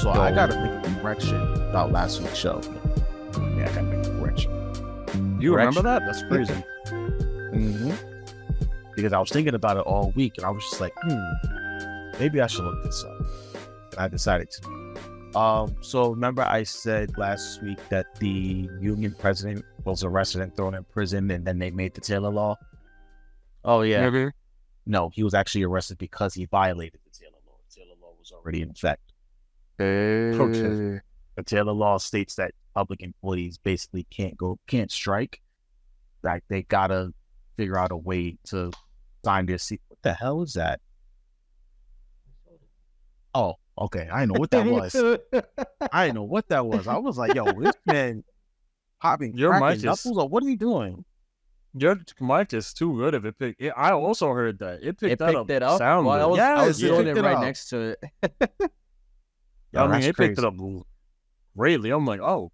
Also, I gotta make a correction about last week's show. Yeah, I gotta make a correction. You remember that? That's crazy. Mm-hmm. Because I was thinking about it all week, and I was just like, maybe I should look this up. And I decided to. So remember I said last week that the union president was arrested and thrown in prison, and then they made the Taylor law? Oh, yeah. Maybe. No, he was actually arrested because he violated the Taylor law. The Taylor law was already in effect. Okay. The Taylor law states that public employees basically can't strike. Like, they gotta figure out a way to sign their seat. What the hell is that? Oh, okay. I didn't know what that was. I didn't know what that was. I was like, yo, this man popping Your cracking mic is- knuckles, or what are you doing? Your mic is too good if it picked. I also heard that it picked that up. it up. Sound Well, I was, good. I was Yes, it doing picked it it right up. next to it. Yo, I mean, that's it picked it crazy. up greatly. I'm like, oh.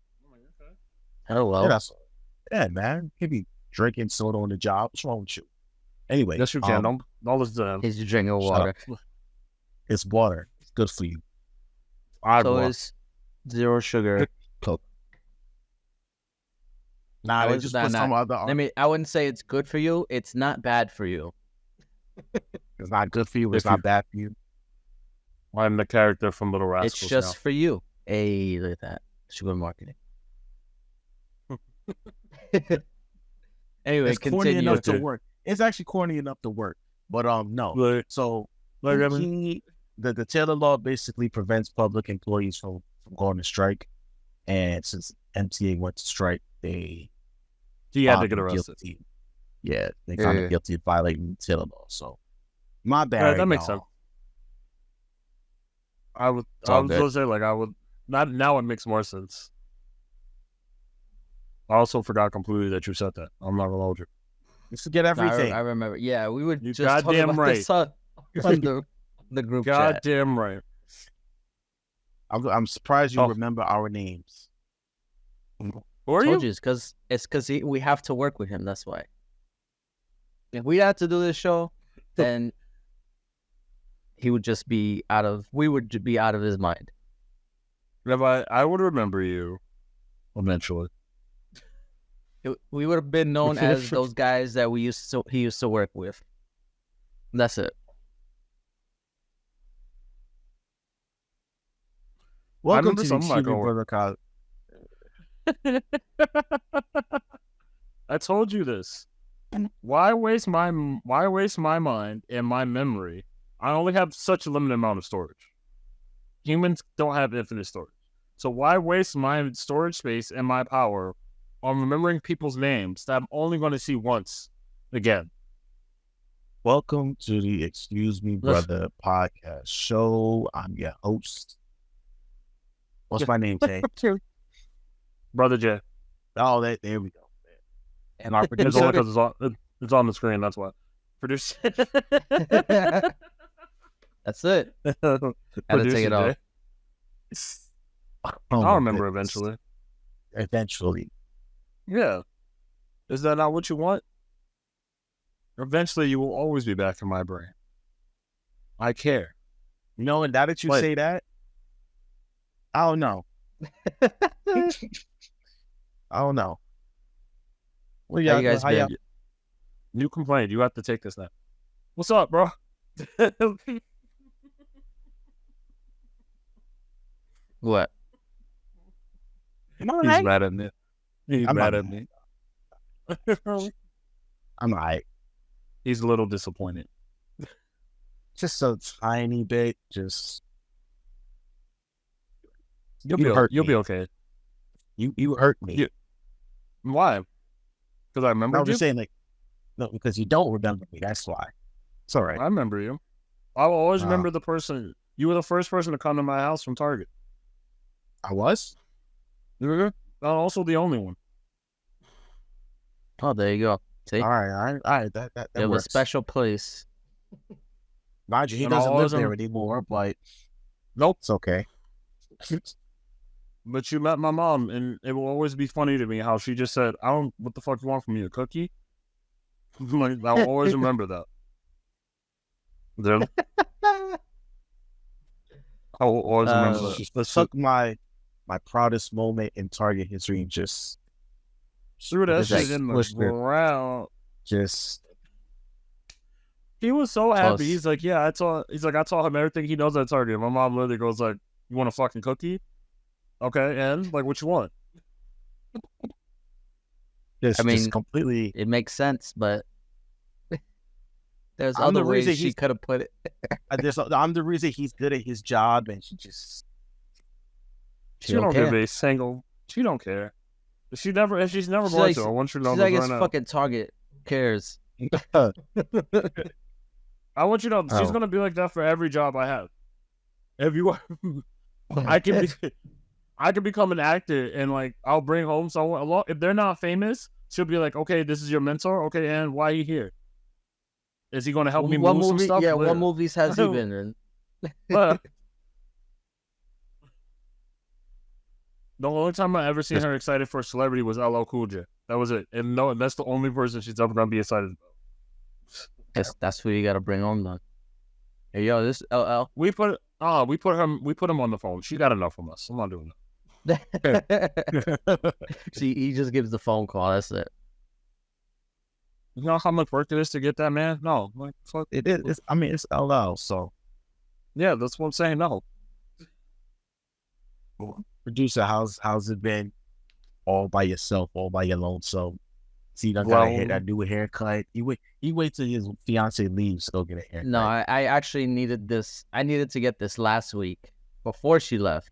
Oh, well. Yeah, yeah, man. He'd be drinking soda on the job. What's wrong with you? Anyway, Yes, you can. Don't listen to them. He's drinking shut water. up. It's water. It's good for you. So it's 0 sugar. Coke. Nah, I they was- just nah, put some nah. other. I wouldn't say it's good for you. It's not bad for you. It's not good for you. It's If not you- bad for you. I'm the character from Little Rascals. It's just for you. Hey, look at that. Sugar marketing. Anyway, It's corny continue. enough to work. It's actually corny enough to work. But no. Like, So like I mean, the Taylor law basically prevents public employees from going to strike. And since MTA went to strike, they he had to found get him arrested. guilty. Yeah, they found Yeah. him guilty of violating the Taylor law. So my bad. Yeah, that makes y'all. sense. I was all going good. to say, like, I would not now. It makes more sense. I also forgot completely that you said that. I'm not gonna hold you. You forget No, everything. I remember. Yeah, we were You just talking goddamn about right. this on the group chat. Goddamn right. I'm surprised you Oh. remember our names. Who are Told you? you it's because we have to work with him. That's why. If we had to do this show, then he would just be out of. We would be out of his mind. Rabbi, I would remember you eventually. We would have been known as those guys that he used to work with. That's it. Welcome remember to the something like Cuban a- Brother College. I told you this. Why waste my mind and my memory? I only have such a limited amount of storage. Humans don't have infinite storage. So why waste my storage space and my power on remembering people's names that I'm only going to see once again? Welcome to the Excuse Me Brother podcast show. I'm your host. What's my name, Tay? Brother J. Oh, there we go. And our It's producer. only because it's on the screen, that's why. Producer. That's it. Gotta take it off. Oh, I'll my remember goodness. eventually. Eventually. Yeah. Is that not what you want? Eventually, you will always be back in my brain. I care. You know, and now that you What? say that, I don't know. I don't know. What How you guys how y'all- been? You complained. You have to take this now. What's up, bro? What? I'm all He's right. mad at me. He's I'm mad not at me. I'm all right. He's a little disappointed. Just a tiny bit. Just You'll You be hurt you'll me. be okay. you hurt me. Yeah. Why? Because I remember No, I'm you. just saying, like, no, because you don't remember me. That's why. It's all right. I remember you. I will always Wow. remember the person. You were the first person to come to my house from Target. I was. You were also the only one. Oh, there you go. See, All right. That you have a works. special place. Mind you, he And I'll doesn't live always there remember- anymore, but Nope. it's okay. But you met my mom, and it will always be funny to me how she just said, "I don't. What the fuck you want from me? A cookie?" Like, I'll always remember that. Then I will always remember that. Just That's took my proudest moment in Target history and just threw that just shit in the pushed it. ground. Just He was so Plus- happy. He's like, yeah, I told him everything he knows at Target. My mom literally goes like, you want a fucking cookie? Okay, and like, what you want? just I mean, just completely. It makes sense, but there's I'm the other reason ways she he's- could have put it. I'm the reason he's good at his job, and she Don't care. give a single. She don't care. If she's never She's going like- to. I want you to know She's this like, it's right now. fucking Target. Who cares? I want you to know she's Oh. gonna be like that for every job I have. If you are, I can become an actor and like I'll bring home someone along. If they're not famous, she'll be like, okay, this is your mentor. Okay, and why are you here? Is he gonna help me What move some movie? stuff? Yeah, Later. what movies has he been in? But the only time I ever seen her excited for a celebrity was LL Cool J. That was it. And no, that's the only person she's ever gonna be excited about. That's who you gotta bring home then. Hey yo, this LL. We put him on the phone. She got enough from us. I'm not doing that. See, he just gives the phone call. That's it. You know how much work it is to get that man? No, like fuck. It is. I mean, it's LL. So Yeah, that's what I'm saying. No, producer, how's it been? All by yourself, all by your lonesome. See, you done got a new haircut. He wait till his fiance leaves to go get a haircut. No, I actually needed this. I needed to get this last week before she left,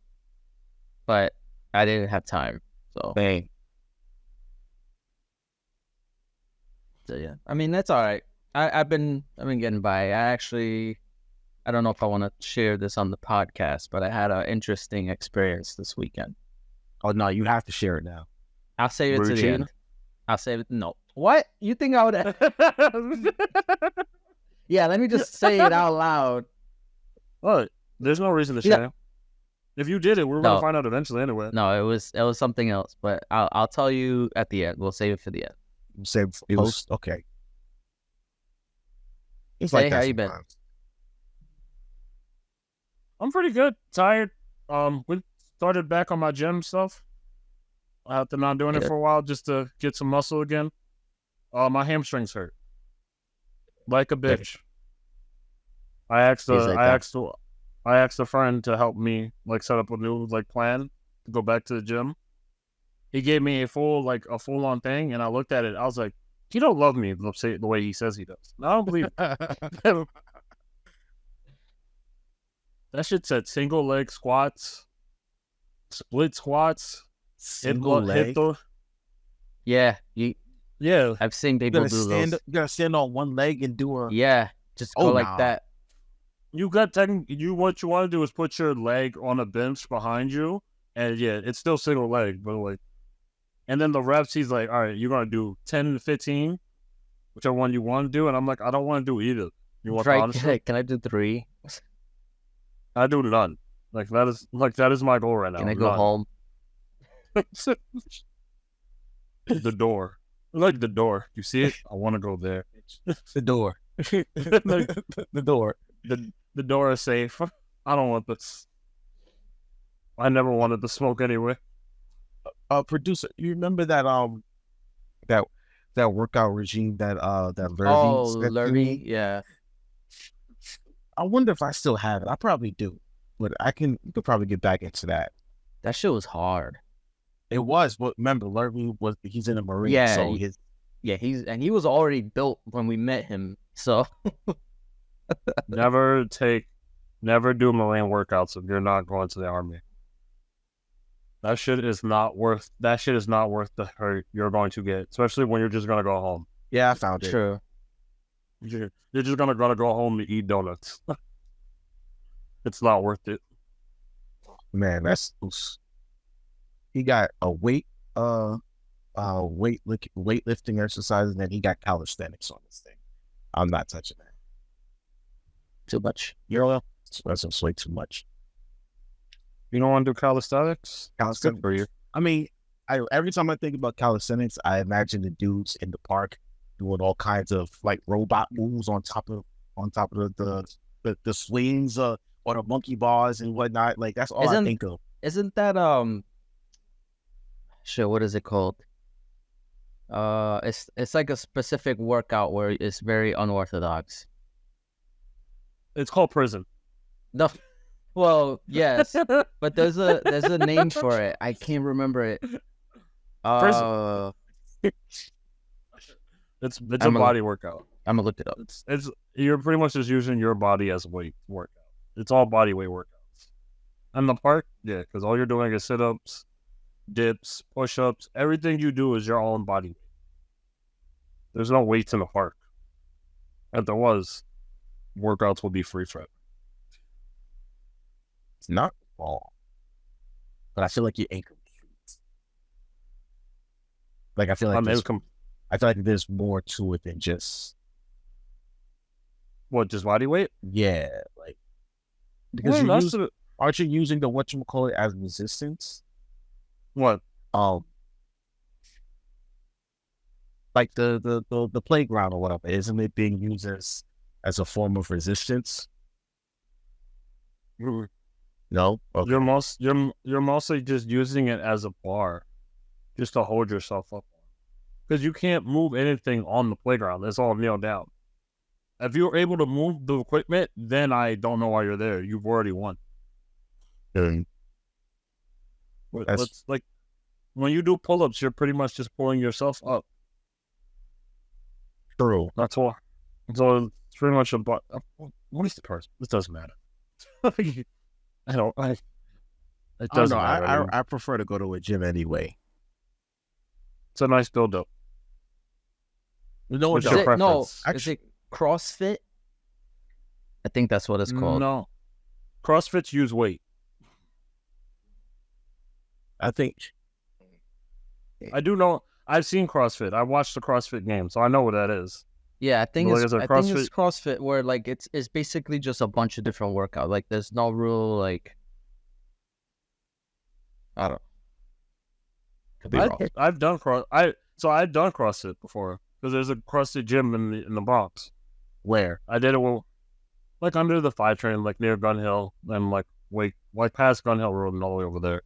but I didn't have time. So, Bang. yeah, I mean that's all right. I've been getting by. I don't know if I want to share this on the podcast, but I had an interesting experience this weekend. Oh no, you have to share it now. I'll save it Were to you the cheating? end. I'll save it. No. What? You think I would? Yeah, let me just say it out loud. What? There's no reason to Yeah. share. If you did it, we're No. gonna find out eventually anyway. No, it was something else, but I'll tell you at the end. We'll save it for the end. Say It was- post. Okay. It's Hey, like that how you been? sometimes. I'm pretty good. Tired. We started back on my gym stuff. After not doing it Yeah. for a while, just to get some muscle again. My hamstrings hurt. Like a bitch. I asked He's like that. I asked a friend to help me like set up a new like plan to go back to the gym. He gave me a full on thing, and I looked at it. I was like, he don't love me the way he says he does. I don't believe it. That shit said single leg squats, split squats, Single leg. Yeah, yeah. I've seen You people gotta do stand. those. You gotta stand on one leg and do a. Yeah, just go Oh, like nah. that. What you want to do is put your leg on a bench behind you, and yeah, it's still single leg, but like, and then the reps, he's like, all right, you're gonna do 10 to 15, whichever one you want to do, and I'm like, I don't want to do either. You want the Right? honest Can I, truth? can I do 3? I do none. That is my goal right now. Can I go None. home? The door. I like the door. You see it? I want to go there. The door. Like, The door. the door is safe. I don't want this. I never wanted to smoke anyway. Producer, you remember that that workout regime that Lurvy Oh, sent to Lurvy, me? yeah. I wonder if I still have it. I probably do, but we could probably get back into that. That shit was hard. It was, but remember, he's in the Marine, Yeah, so he was already built when we met him. So Never do Marine workouts if you're not going to the Army. That shit is not worth the hurt you're going to get, especially when you're just gonna go home. yeah, I found it. true. You're just gonna go home to eat donuts. It's not worth it. Man, he got a weightlifting exercise, and then he got calisthenics on this thing. I'm not touching that. Too much. That's way too much. You don't want to do calisthenics? Calisthenics. Good for you. I mean, every time I think about calisthenics, I imagine the dudes in the park doing all kinds of like robot moves on top of the swings, or the monkey bars and whatnot. Like that's all I think of. Isn't that shit, what is it called? It's like a specific workout where it's very unorthodox. It's called prison. No, well, yes, but there's a name for it. I can't remember it. It's a body workout. I'm gonna look it up. It's you're pretty much just using your body as a weight workout. It's all body weight workouts. And the park, yeah, because all you're doing is sit-ups, dips, push-ups. Everything you do is your own body weight. There's no weights in the park. If there was, workouts would be free for it. It's not wrong, but I feel like you're incomplete. Like I feel like there's more to it than just what, just body weight? Yeah, like because aren't you using the whatchamacallit as resistance? What? Like the playground or whatever, isn't it being used as a form of resistance? No, okay. You're mostly just using it as a bar, just to hold yourself up, because you can't move anything on the playground. It's all nailed down. If you're able to move the equipment, then I don't know why you're there. You've already won. It's like when you do pull-ups, you're pretty much just pulling yourself up. True. That's all. So it's pretty much what is the person? This doesn't matter. It doesn't matter. I prefer to go to a gym anyway. It's a nice build-up. No, is it CrossFit? I think that's what it's called. No. CrossFits use weight. I think. I do know. I've seen CrossFit. I watched the CrossFit game, so I know what that is. Yeah, I think it's CrossFit where like it's basically just a bunch of different workouts. Like there's no real like. I don't. Could be wrong. I've done CrossFit before because there's a CrossFit gym in the Bronx. Where I did it like under the 5 train, like near Gun Hill, and like past Gun Hill Road and all the way over there.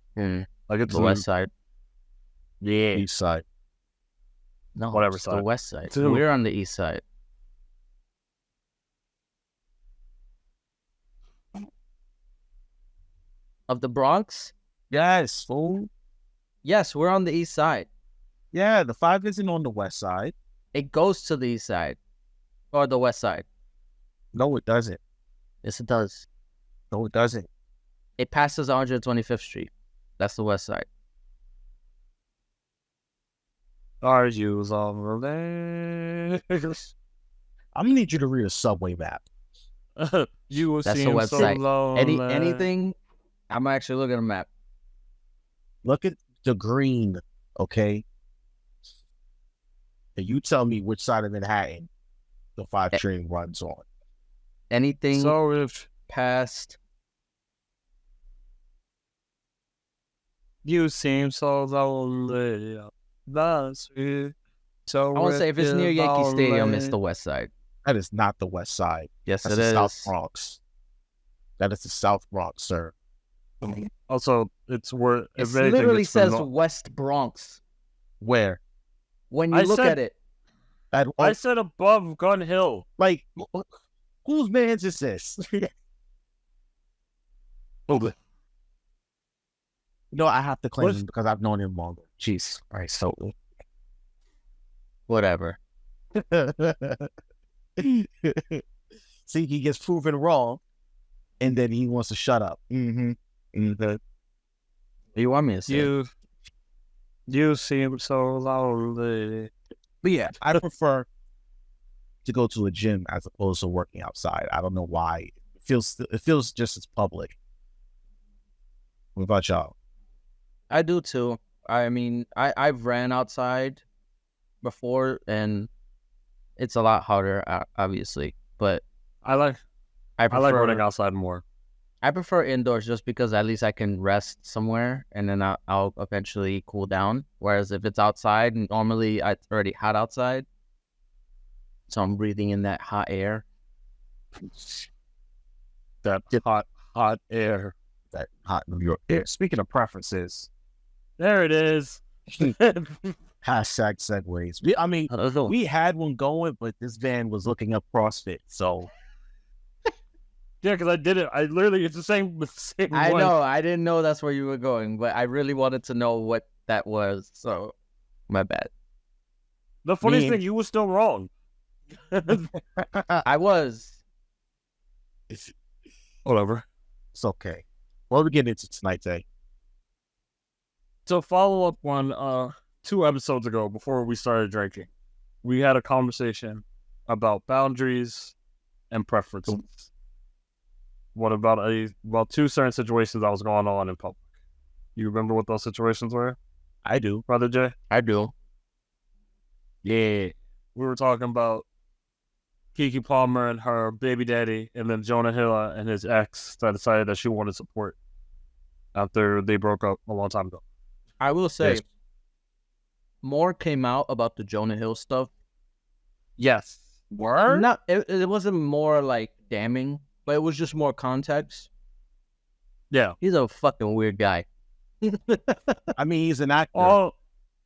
Like it's the west side. Yeah, east side. No, whatever it's side. The west side. We're on the east side. Of the Bronx? Yes, fool. Yes, we're on the east side. Yeah, the 5 isn't on the west side. It goes to the east side. Or the west side. No, it doesn't. Yes, it does. No, it doesn't. It passes 125th Street. That's the west side. Are you on the legs? I'm gonna need you to read a subway map. That's the website. So anything. I'm actually looking at a map. Look at the green, okay? And you tell me which side of Manhattan the 5 train runs on. Anything past. You seem so lonely. That's it. So I want to say if it's near Yankee Stadium, it's the west side. That is not the west side. Yes, that's it the is. South Bronx. That is the South Bronx, sir. Also, it's where it literally says West Bronx. Where? When you look at it. I said above Gun Hill. Like, whose man's is this? No, I have to claim him because I've known him longer. Jeez. All right, so. Whatever. See, he gets proven wrong, and then he wants to shut up. You want me to say? You seem so lonely. But yeah, I prefer to go to a gym as opposed to working outside. I don't know why. It feels just as public. What about y'all? I do too. I mean, I've ran outside before, and it's a lot harder, obviously. But I like running outside more. I prefer indoors just because at least I can rest somewhere, and then I'll eventually cool down. Whereas if it's outside, normally it's already hot outside, so I'm breathing in that hot air. That hot air. That hot New York air. Speaking of preferences, There it is. hashtag segues. We had one going, but this van was looking up CrossFit. So Yeah, because I did it. I literally, it's the same one. I know. I didn't know that's where you were going, but I really wanted to know what that was. So, my bad. The funniest thing, you were still wrong. I was. Whatever. It's okay. What are we getting into tonight, Tay? To follow up on 2 episodes ago, before we started drinking, we had a conversation about boundaries and preferences. What about 2 certain situations that was going on in public? You remember what those situations were? I do. Brother Jay? I do. Yeah. We were talking about Keke Palmer and her baby daddy, and then Jonah Hill and his ex that decided that she wanted support after they broke up a long time ago. I will say, Yes. more came out about the Jonah Hill stuff. Yes. Word? Not, it wasn't more like damning, but it was just more context. Yeah. He's a fucking weird guy. I mean, he's an actor.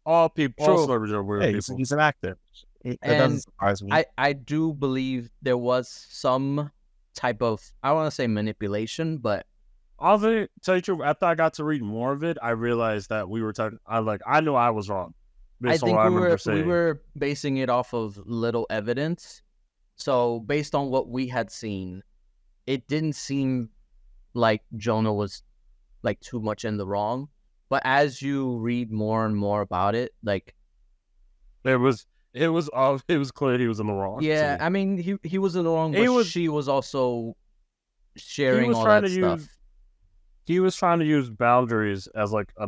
All people, True. all celebrities are weird Hey, people. he's an actor. That And doesn't surprise me. I do believe there was some type of, I don't want to say manipulation, but Honestly, tell you the truth, after I got to read more of it, I realized that we were talking. I knew I was wrong. I Based on think what I we remember saying. were basing it off of little evidence. So based on what we had seen, it didn't seem like Jonah was like too much in the wrong. But as you read more and more about it, like It was clear he was in the wrong. yeah, too. I mean he was in the wrong, He but was- she was also He sharing was all trying that to stuff. he was trying to use boundaries as like a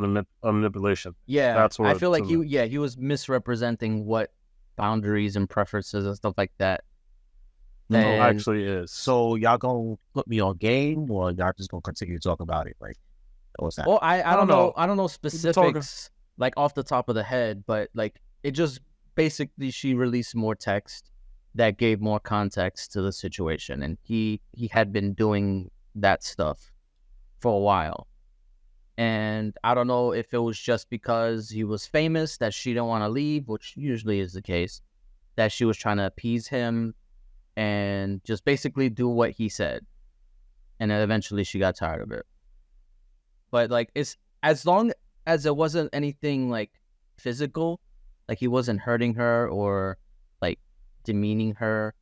manipulation. Yeah, That's I what- feel like he was misrepresenting what boundaries and preferences and stuff like that. No, And- actually is. So y'all gonna put me on game, or y'all just gonna continue to talk about it? Like, what's that? Well, I don't know. I don't know talking. specifics like off the top of the head, but like it just basically she released more text that gave more context to the situation, and he had been doing that stuff for a while. And I don't know if it was just because he was famous that she didn't want to leave, which usually is the case, that she was trying to appease him and just basically do what he said. And then eventually she got tired of it. But like it's as long as it wasn't anything like physical, like he wasn't hurting her or like demeaning her.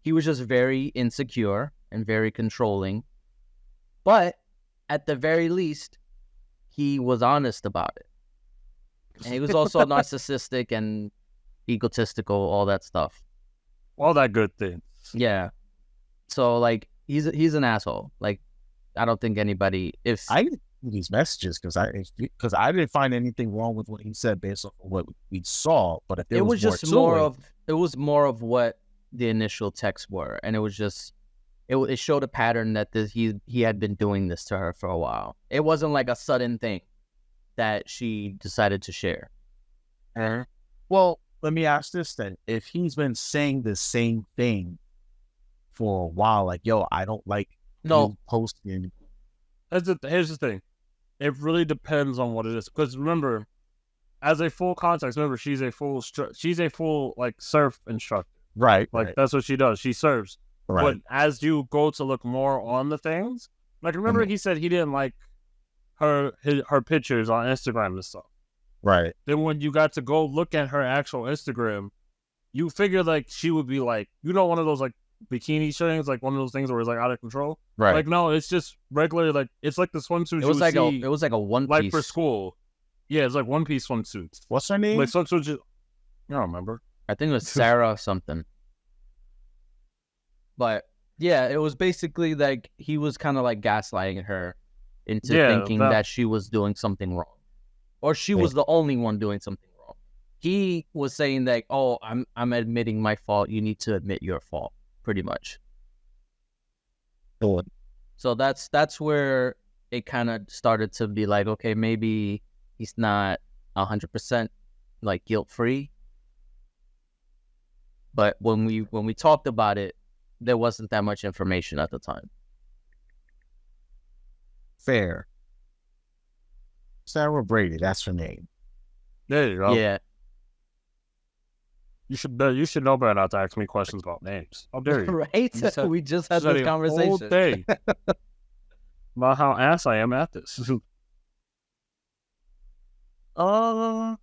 He was just very insecure and very controlling. But at the very least, he was honest about it. And he was also narcissistic and egotistical, all that stuff. all that good thing. Yeah. So like he's an asshole. Like I don't think anybody if I didn't read these messages because I didn't find anything wrong with what he said based on what we saw. But if there it was more just to more it, of it was more of what the initial texts were, and it was just it showed a pattern that he had been doing this to her for a while. It wasn't like a sudden thing that she decided to share. well, let me ask this then: if he's been saying the same thing for a while, like, yo, I don't like No, you posting. Here's the thing. It really depends on what it is. Because remember, as a full context, remember she's a full like surf instructor. Right, Like right, that's what she does. She serves. right. But as you go to look more on the things, like remember he said he didn't like her pictures on Instagram and stuff. Right. Then when you got to go look at her actual Instagram, you figure like she would be like, one of those like bikini things, like one of those things where it's like out of control. Right. Like no, it's just regular. Like it's like the swimsuits it was like see, it was like a one like piece. for school. Yeah, it's like one piece swimsuits. What's her name? Like swimsuits. I don't remember. I think it was Sarah something. But yeah, it was basically like he was kind of like gaslighting her into thinking that she was doing something wrong, or she was the only one doing something wrong. He was saying that, "Oh, I'm admitting my fault. You need to admit your fault," pretty much. Cool. So that's where it kind of started to be like, okay, maybe he's not 100% like guilt free. But when we talked about it, there wasn't that much information at the time. fair. Sarah Brady, that's her name. There you go. Yeah. You should know better not to ask me questions about names. How dare you? Right? You said- We just had said this a whole conversation. thing about how ass I am at this. Oh.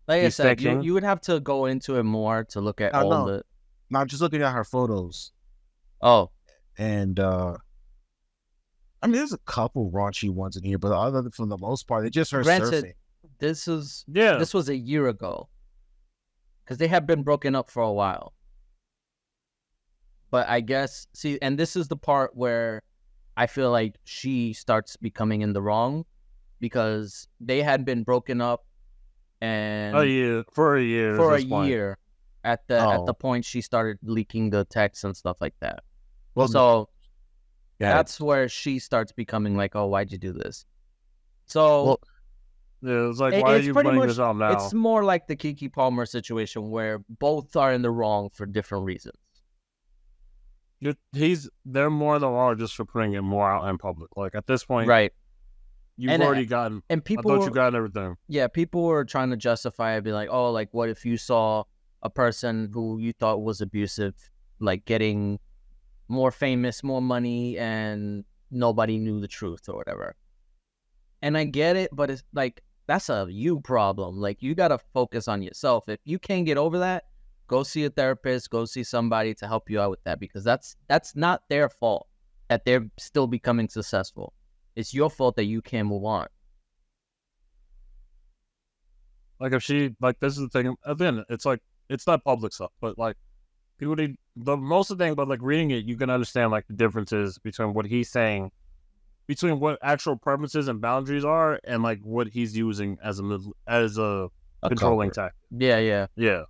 Like I He's said, thinking. you would have to go into it more to look at I all know. the. No, I'm just looking at her photos. Oh, And I mean, there's a couple raunchy ones in here, but other than for the most part, it's just her Granted, surfing. this is Yeah. this was a year ago, because they have been broken up for a while. But I guess and this is the part where I feel like she starts becoming in the wrong, because they had been broken up, and For a year. for at a this point. year at the Oh. point she started leaking the texts and stuff like that. Well, So yeah, that's where she starts becoming like, oh, why'd you do this? So well, Yeah, it's like, it- why are it's you pretty bringing much- this up now? it's more like the Keke Palmer situation where both are in the wrong for different reasons. They're more the wrong just for putting it more out in public. Like at this point, Right. you've And, already gotten. And I people thought were, you got everything. yeah, people were trying to justify it, be like, oh, like what if you saw a person who you thought was abusive, like getting more famous, more money, and nobody knew the truth or whatever. And I get it, but it's like, that's a you problem. Like, you got to focus on yourself. If you can't get over that, go see a therapist, go see somebody to help you out with that, because that's not their fault that they're still becoming successful. It's your fault that you can't move on. Like if she like this is the thing. Again, it's like it's not public stuff, but like people need the most of the thing. But like reading it, you can understand like the differences between what he's saying, between what actual purposes and boundaries are, and like what he's using as a controlling cover. tactic. Yeah, yeah. Yeah,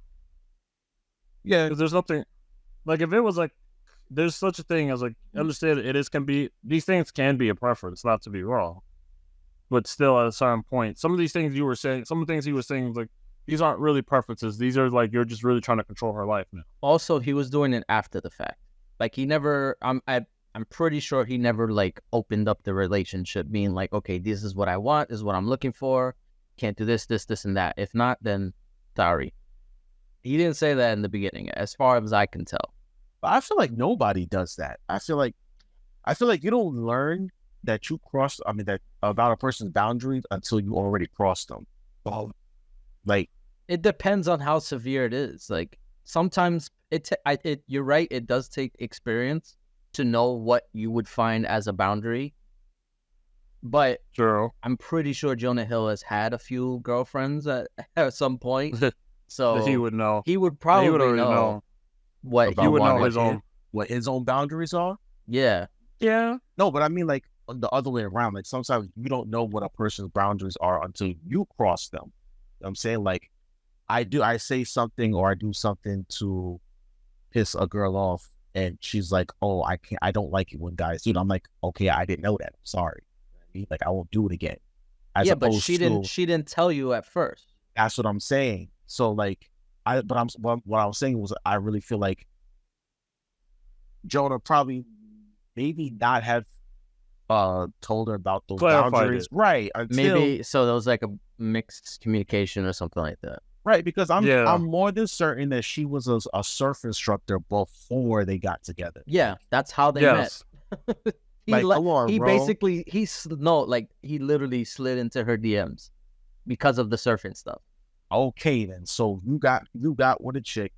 Yeah, because there's nothing like if it was like there's such a thing as like understand these things can be a preference, not to be wrong, but still at a certain point, some of these things you were saying, some of the things he was saying, like these aren't really preferences. These are like you're just really trying to control her life now. Also, he was doing it after the fact. Like, he never. I'm pretty sure he never like opened up the relationship, being like, okay, this is what I want, this is what I'm looking for. Can't do this, and that. If not, then sorry. He didn't say that in the beginning, as far as I can tell. but I feel like nobody does that. I feel like you don't learn that you crossed. I mean, that about a person's boundaries until you already crossed them. Well, like, It depends on how severe it is. Like, sometimes you're right. It does take experience to know what you would find as a boundary. But True. I'm pretty sure Jonah Hill has had a few girlfriends at some point, so He would know. He would probably He would already know what About he He would know wanted. his own. what his own boundaries are. Yeah, Yeah. No, but I mean, like, on the other way around. Like, sometimes you don't know what a person's boundaries are until you cross them. You know what I'm saying, like, I say something or I do something to piss a girl off, and she's like, "Oh, I don't like it when guys do." I'm like, "Okay, I didn't know that. I'm sorry. Like, I won't do it again." As yeah, but opposed she to, didn't tell you at first. That's what I'm saying. So, like, what I was saying was, I really feel like Jonah probably maybe not have told her about those Clarified boundaries, it. right? Until, Maybe so. There was like a mixed communication or something like that. right, because I'm Yeah. more than certain that she was a surf instructor before they got together. Yeah, that's how they met. Yes. He Like, come on, he bro. basically he literally slid into her DMs because of the surfing stuff. Okay, then. So you got with a chick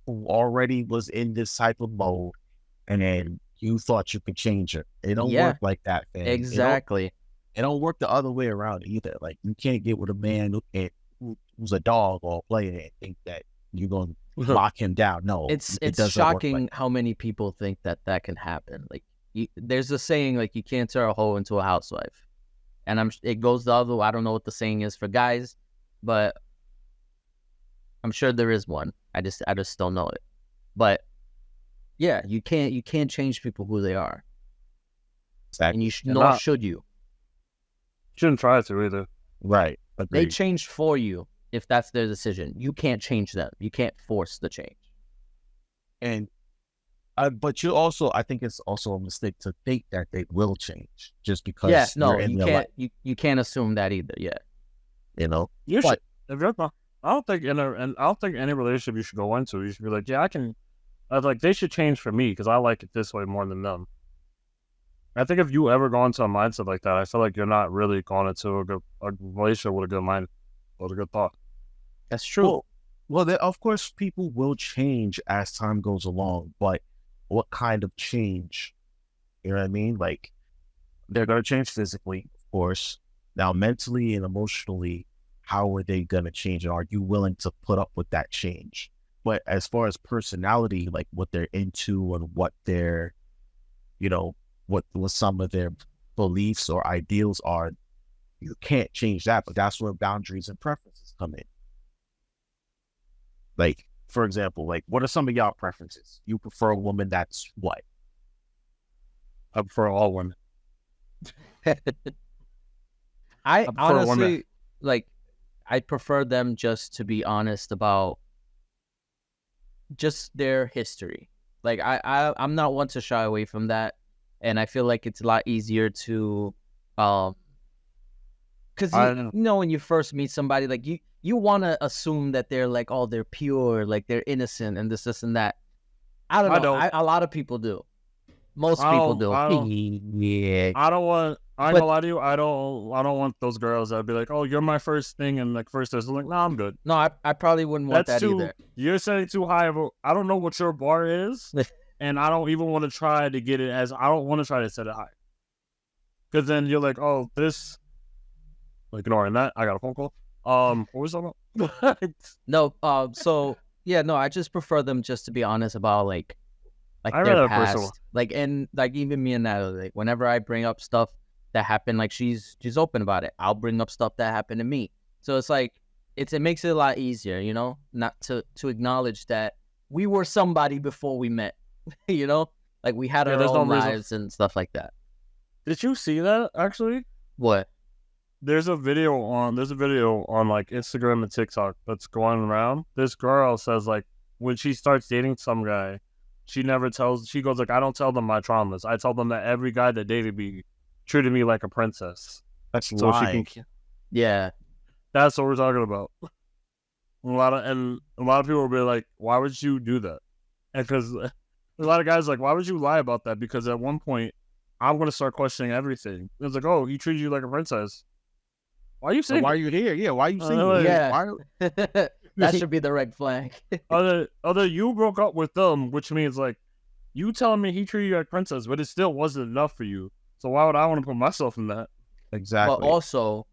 who already was in this type of mode, and then you thought you could change her. It don't Yeah. work like that, man. Exactly. It don't work the other way around either. Like, you can't get with a man who's a dog or a player and think that you're gonna lock him down. No, it It's doesn't work shocking like how many people think that can happen. Like, there's a saying, like, you can't turn a hoe into a housewife, and it goes the other way. I don't know what the saying is for guys, but I'm sure there is one. I just don't know it. But yeah, you can't change people who they are, that. and You're nor not. should you. Shouldn't try to either. Right. They Agreed. change for you if that's their decision. You can't change them. You can't force the change. And But I think it's also a mistake to think that they will change just because Yeah, no, you're in you their can't. life, You can't assume that either. Yeah. you know. You should. But If you're not, I don't think I don't think any relationship you should go into. You should be like, yeah, I can. I was like, they should change for me because I like it this way more than them. I think if you ever go into a mindset like that, I feel like you're not really going into a relationship with a good mind, with a good thought. That's true. of course, people will change as time goes along, but what kind of change? You know what I mean? Like, they're going to change physically, of course. Now, mentally and emotionally, how are they going to change? And are you willing to put up with that change? But as far as personality, like what they're into and what their, what some of their beliefs or ideals are, you can't change that. But that's where boundaries and preferences come in. Like, for example, like, what are some of y'all preferences? You prefer a woman that's what? I prefer all women. I prefer honestly like. I prefer them just to be honest about just their history. Like I'm not one to shy away from that, and I feel like it's a lot easier to, because when you first meet somebody, like you want to assume that they're like, oh, they're pure, like they're innocent, and this and that. I don't know. A lot of people do. Most people do. Yeah. I don't want. I ain't gonna lie to you. I don't want those girls that'd be like, "Oh, you're my first thing," and like first there's like, "Nah, I'm good." No, I probably wouldn't want that either. You're setting too high of a. I don't know what your bar is, and I don't even want to try to get it as. I don't want to try to set it high, because then you're like, "Oh, this." Like ignoring that, I got a phone call. What was that about? No. So yeah, no. I just prefer them just to be honest about like I their rather past, personal. like, and like even me and Natalie, like whenever I bring up stuff that happened, like she's open about it. I'll bring up stuff that happened to me. So it's like it makes it a lot easier, not to acknowledge that we were somebody before we met, like we had our own lives and stuff like that. Did you see that actually? What? There's a video on like Instagram and TikTok that's going around. This girl says like when she starts dating some guy, she goes like, I don't tell them my traumas. I tell them that every guy that dated me treated me like a princess. That's so lying. Yeah, that's what we're talking about. A lot of people will be like, why would you do that? And because a lot of guys are like, why would you lie about that? Because at one point, I'm gonna start questioning everything. It's like, oh, he treated you like a princess. Why are you single? Why are you here? Yeah, why are you single? Yeah, that should be the red flag. Other you broke up with them, which means like you telling me he treated you like a princess, but it still wasn't enough for you. So why would I want to put myself in that? Exactly. But also,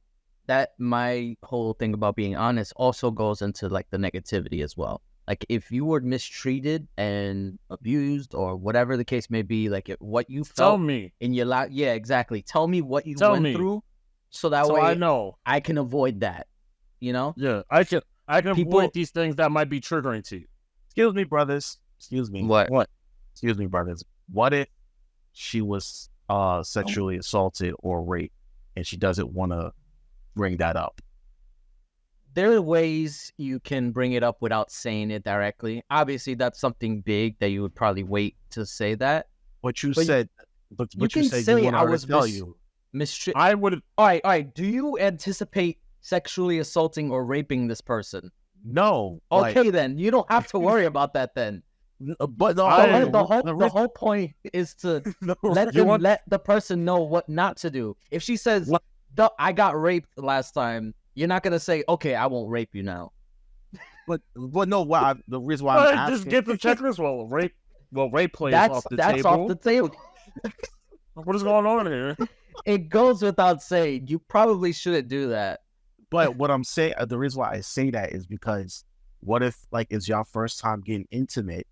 that my whole thing about being honest also goes into like the negativity as well. Like if you were mistreated and abused or whatever the case may be, like what you felt tell me in your life. Yeah, exactly. Tell me what you went through, so that way I know I can avoid that. Yeah, I can avoid these things that might be triggering to you. Excuse me, brothers. Excuse me. What? Excuse me, brothers. What if she was sexually assaulted or raped and she doesn't want to bring that up? There are ways you can bring it up without saying it directly. Obviously, that's something big that you would probably wait to say that. But you said you want her to tell you. I would. All right. Do you anticipate sexually assaulting or raping this person? No. Okay, then you don't have to worry about that then. But the whole point is to let the person know what not to do. If she says, I got raped last time, you're not gonna say, okay, I won't rape you now. But no, the reason why I'm asking, just get the checklist. Rape plays off the table. That's off the table. What is going on here? It goes without saying. You probably shouldn't do that. But what I'm saying, the reason why I say that is because what if like it's your first time getting intimate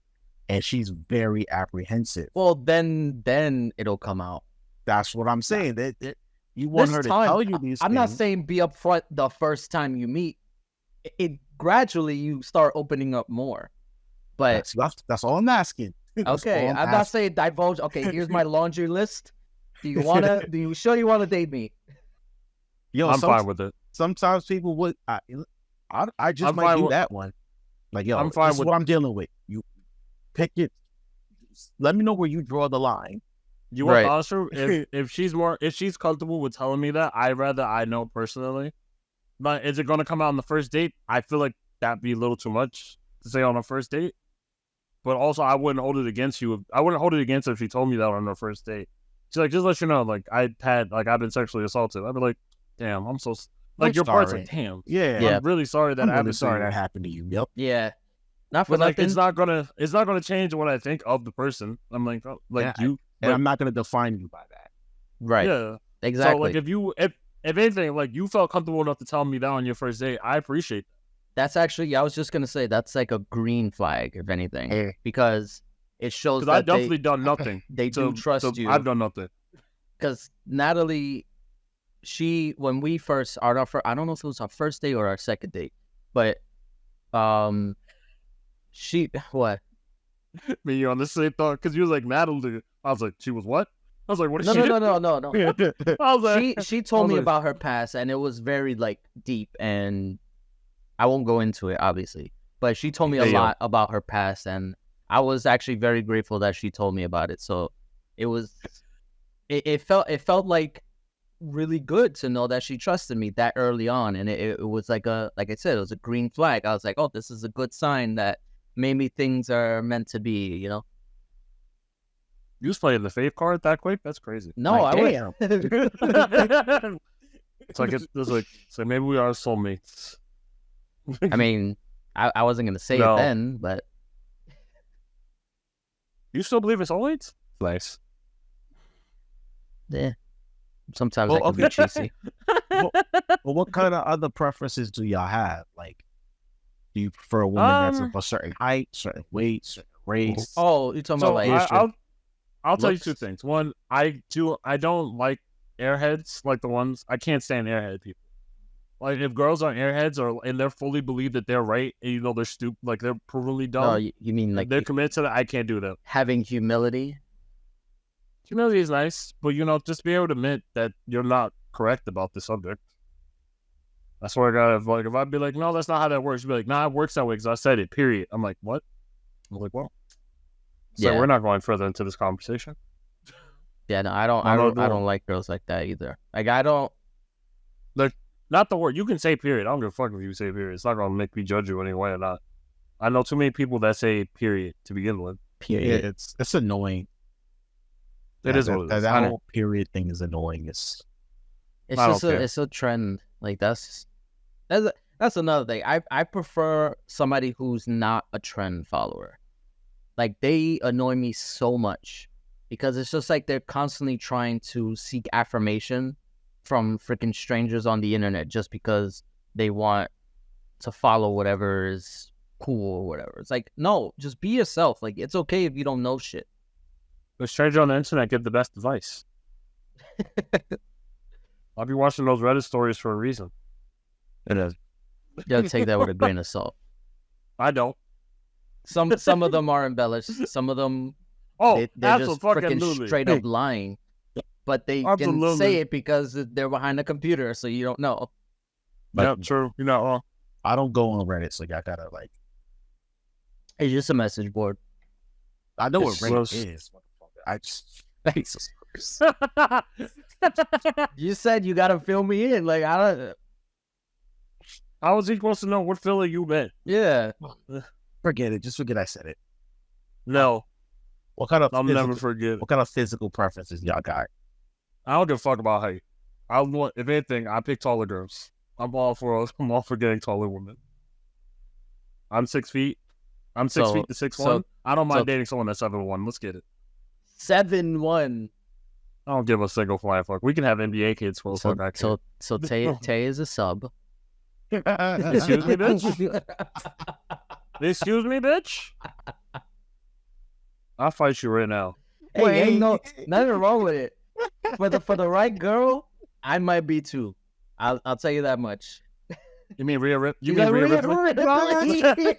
and she's very apprehensive? Well, then it'll come out. That's what I'm saying. That you want her to tell you these things. I'm not saying be upfront the first time you meet. It gradually you start opening up more. But that's all I'm asking. Okay, I'm not saying divulge. Okay, here's my laundry list. Do you sure you want to date me? Yo, I'm fine with it. Sometimes people would. I just might do that one. Like, yo, I'm fine with what I'm dealing with. You pick it. let me know where you draw the line. You want Right. the honest truth? If she's comfortable with telling me that, I know personally. But is it going to come out on the first date? I feel like that'd be a little too much to say on a first date. But also, I wouldn't hold it against you. I wouldn't hold it against her if she told me that on our first date. She's like, just let you know, like I've been sexually assaulted. I'd be like, damn, I'm so like I'm your part's sorry. like, damn, Yeah. I'm really sorry that I'm happened. really sorry to you. that happened to you. Yep. Yeah. Not for But like, nothing. it's not gonna change what I think of the person. I'm like, oh, like Yeah, you, And I'm not gonna define you by that. Right. yeah, Exactly. So like, if anything, like you felt comfortable enough to tell me that on your first date, I appreciate that. That's actually, I was just gonna say that's like a green flag, if anything, because it shows Because that I've definitely done nothing. they do trust you. I've done nothing. Because Natalie, when we first, I don't know if it was our first date or our second date, but what? Me, you on the same thought because you was like Natalie. I was like, she was what? I was like, what is No, she? no. I was like, She told me like- about her past, and it was very like deep, and I won't go into it, obviously, but she told me a Hey, yo. lot about her past, and I was actually very grateful that she told me about it. So it felt like really good to know that she trusted me that early on, and it was like I said, it was a green flag. I was like, oh, this is a good sign that maybe things are meant to be, you know. You was playing the faith card that quick? That's crazy. No, Like, I damn. It's like so maybe we are soulmates. I mean, I wasn't gonna say No. it then, but You still believe in soulmates? Nice. yeah, sometimes Well, I can be cheesy. Well, what kind of other preferences do y'all have? Like, do you prefer a woman that's of a certain height, certain weight, certain race? Oh, you're talking So about like I'll tell you two looks? things. One, I don't like airheads, like the ones I can't stand airhead people. Like if girls are airheads and they're fully believe that they're right and you know they're stupid, like they're provably dumb. No, you mean and like they're committed to that. I can't do that. having humility? Humility is nice, but just be able to admit that you're not correct about the subject. That's where I gotta if I'd be like, no, that's not how that works. You'd be like, nah, it works that way because I said it. Period. I'm like, what? I'm like, well, so Yeah. we're not going further into this conversation. Yeah, no, I No, don't like girls like that either. Like I don't. Not the word. You can say period. I don't give a fuck if you say period. It's not gonna make me judge you anyway or not. I know too many people that say period to begin with. Yeah, Period. it's annoying. It is what it is. That whole period thing is annoying. It's I just don't care. it's a trend. Like that's another thing. I prefer somebody who's not a trend follower. Like they annoy me so much because it's just like they're constantly trying to seek affirmation from freaking strangers on the internet just because they want to follow whatever is cool or whatever. It's like, no, just be yourself. Like it's okay if you don't know shit. The stranger on the internet give the best advice. I'll be watching those Reddit stories for a reason. It is. You gotta take that with a grain of salt. I don't. Some of them are embellished. Some of them Oh, they're just freaking absolutely. straight up lying. But they can Absolutely. say it because they're behind a computer, so you don't know. Yeah, Like, true. You're not wrong. I don't go on Reddit, so y'all gotta like. It's just a message board. I know what It's Reddit so- is. Motherfucker. I just Jesus Christ. You said you gotta fill me in. Like I don't. How was he supposed to know what filler you been? Yeah. Forget it. Just forget I said it. No, What kind of I'll physical, never forget. what kind of physical preferences y'all got? I don't give a fuck about height. If anything, I pick taller girls. I'm all for getting taller women. I'm 6 feet. I'm 6 So- feet to 6'1". so- I don't mind so- dating someone that's 7'1". Let's get it. 7'1". I don't give a single flying fuck. We can have NBA kids for the fuck I can. So Tay is a sub. Excuse me, bitch. Excuse me, bitch. I'll fight you right now. Hey, ain't nothing wrong with it. For the right girl, I might be too. I'll tell you that much. You mean Rhea Rip? You got mean Rhea Rhea Ripley?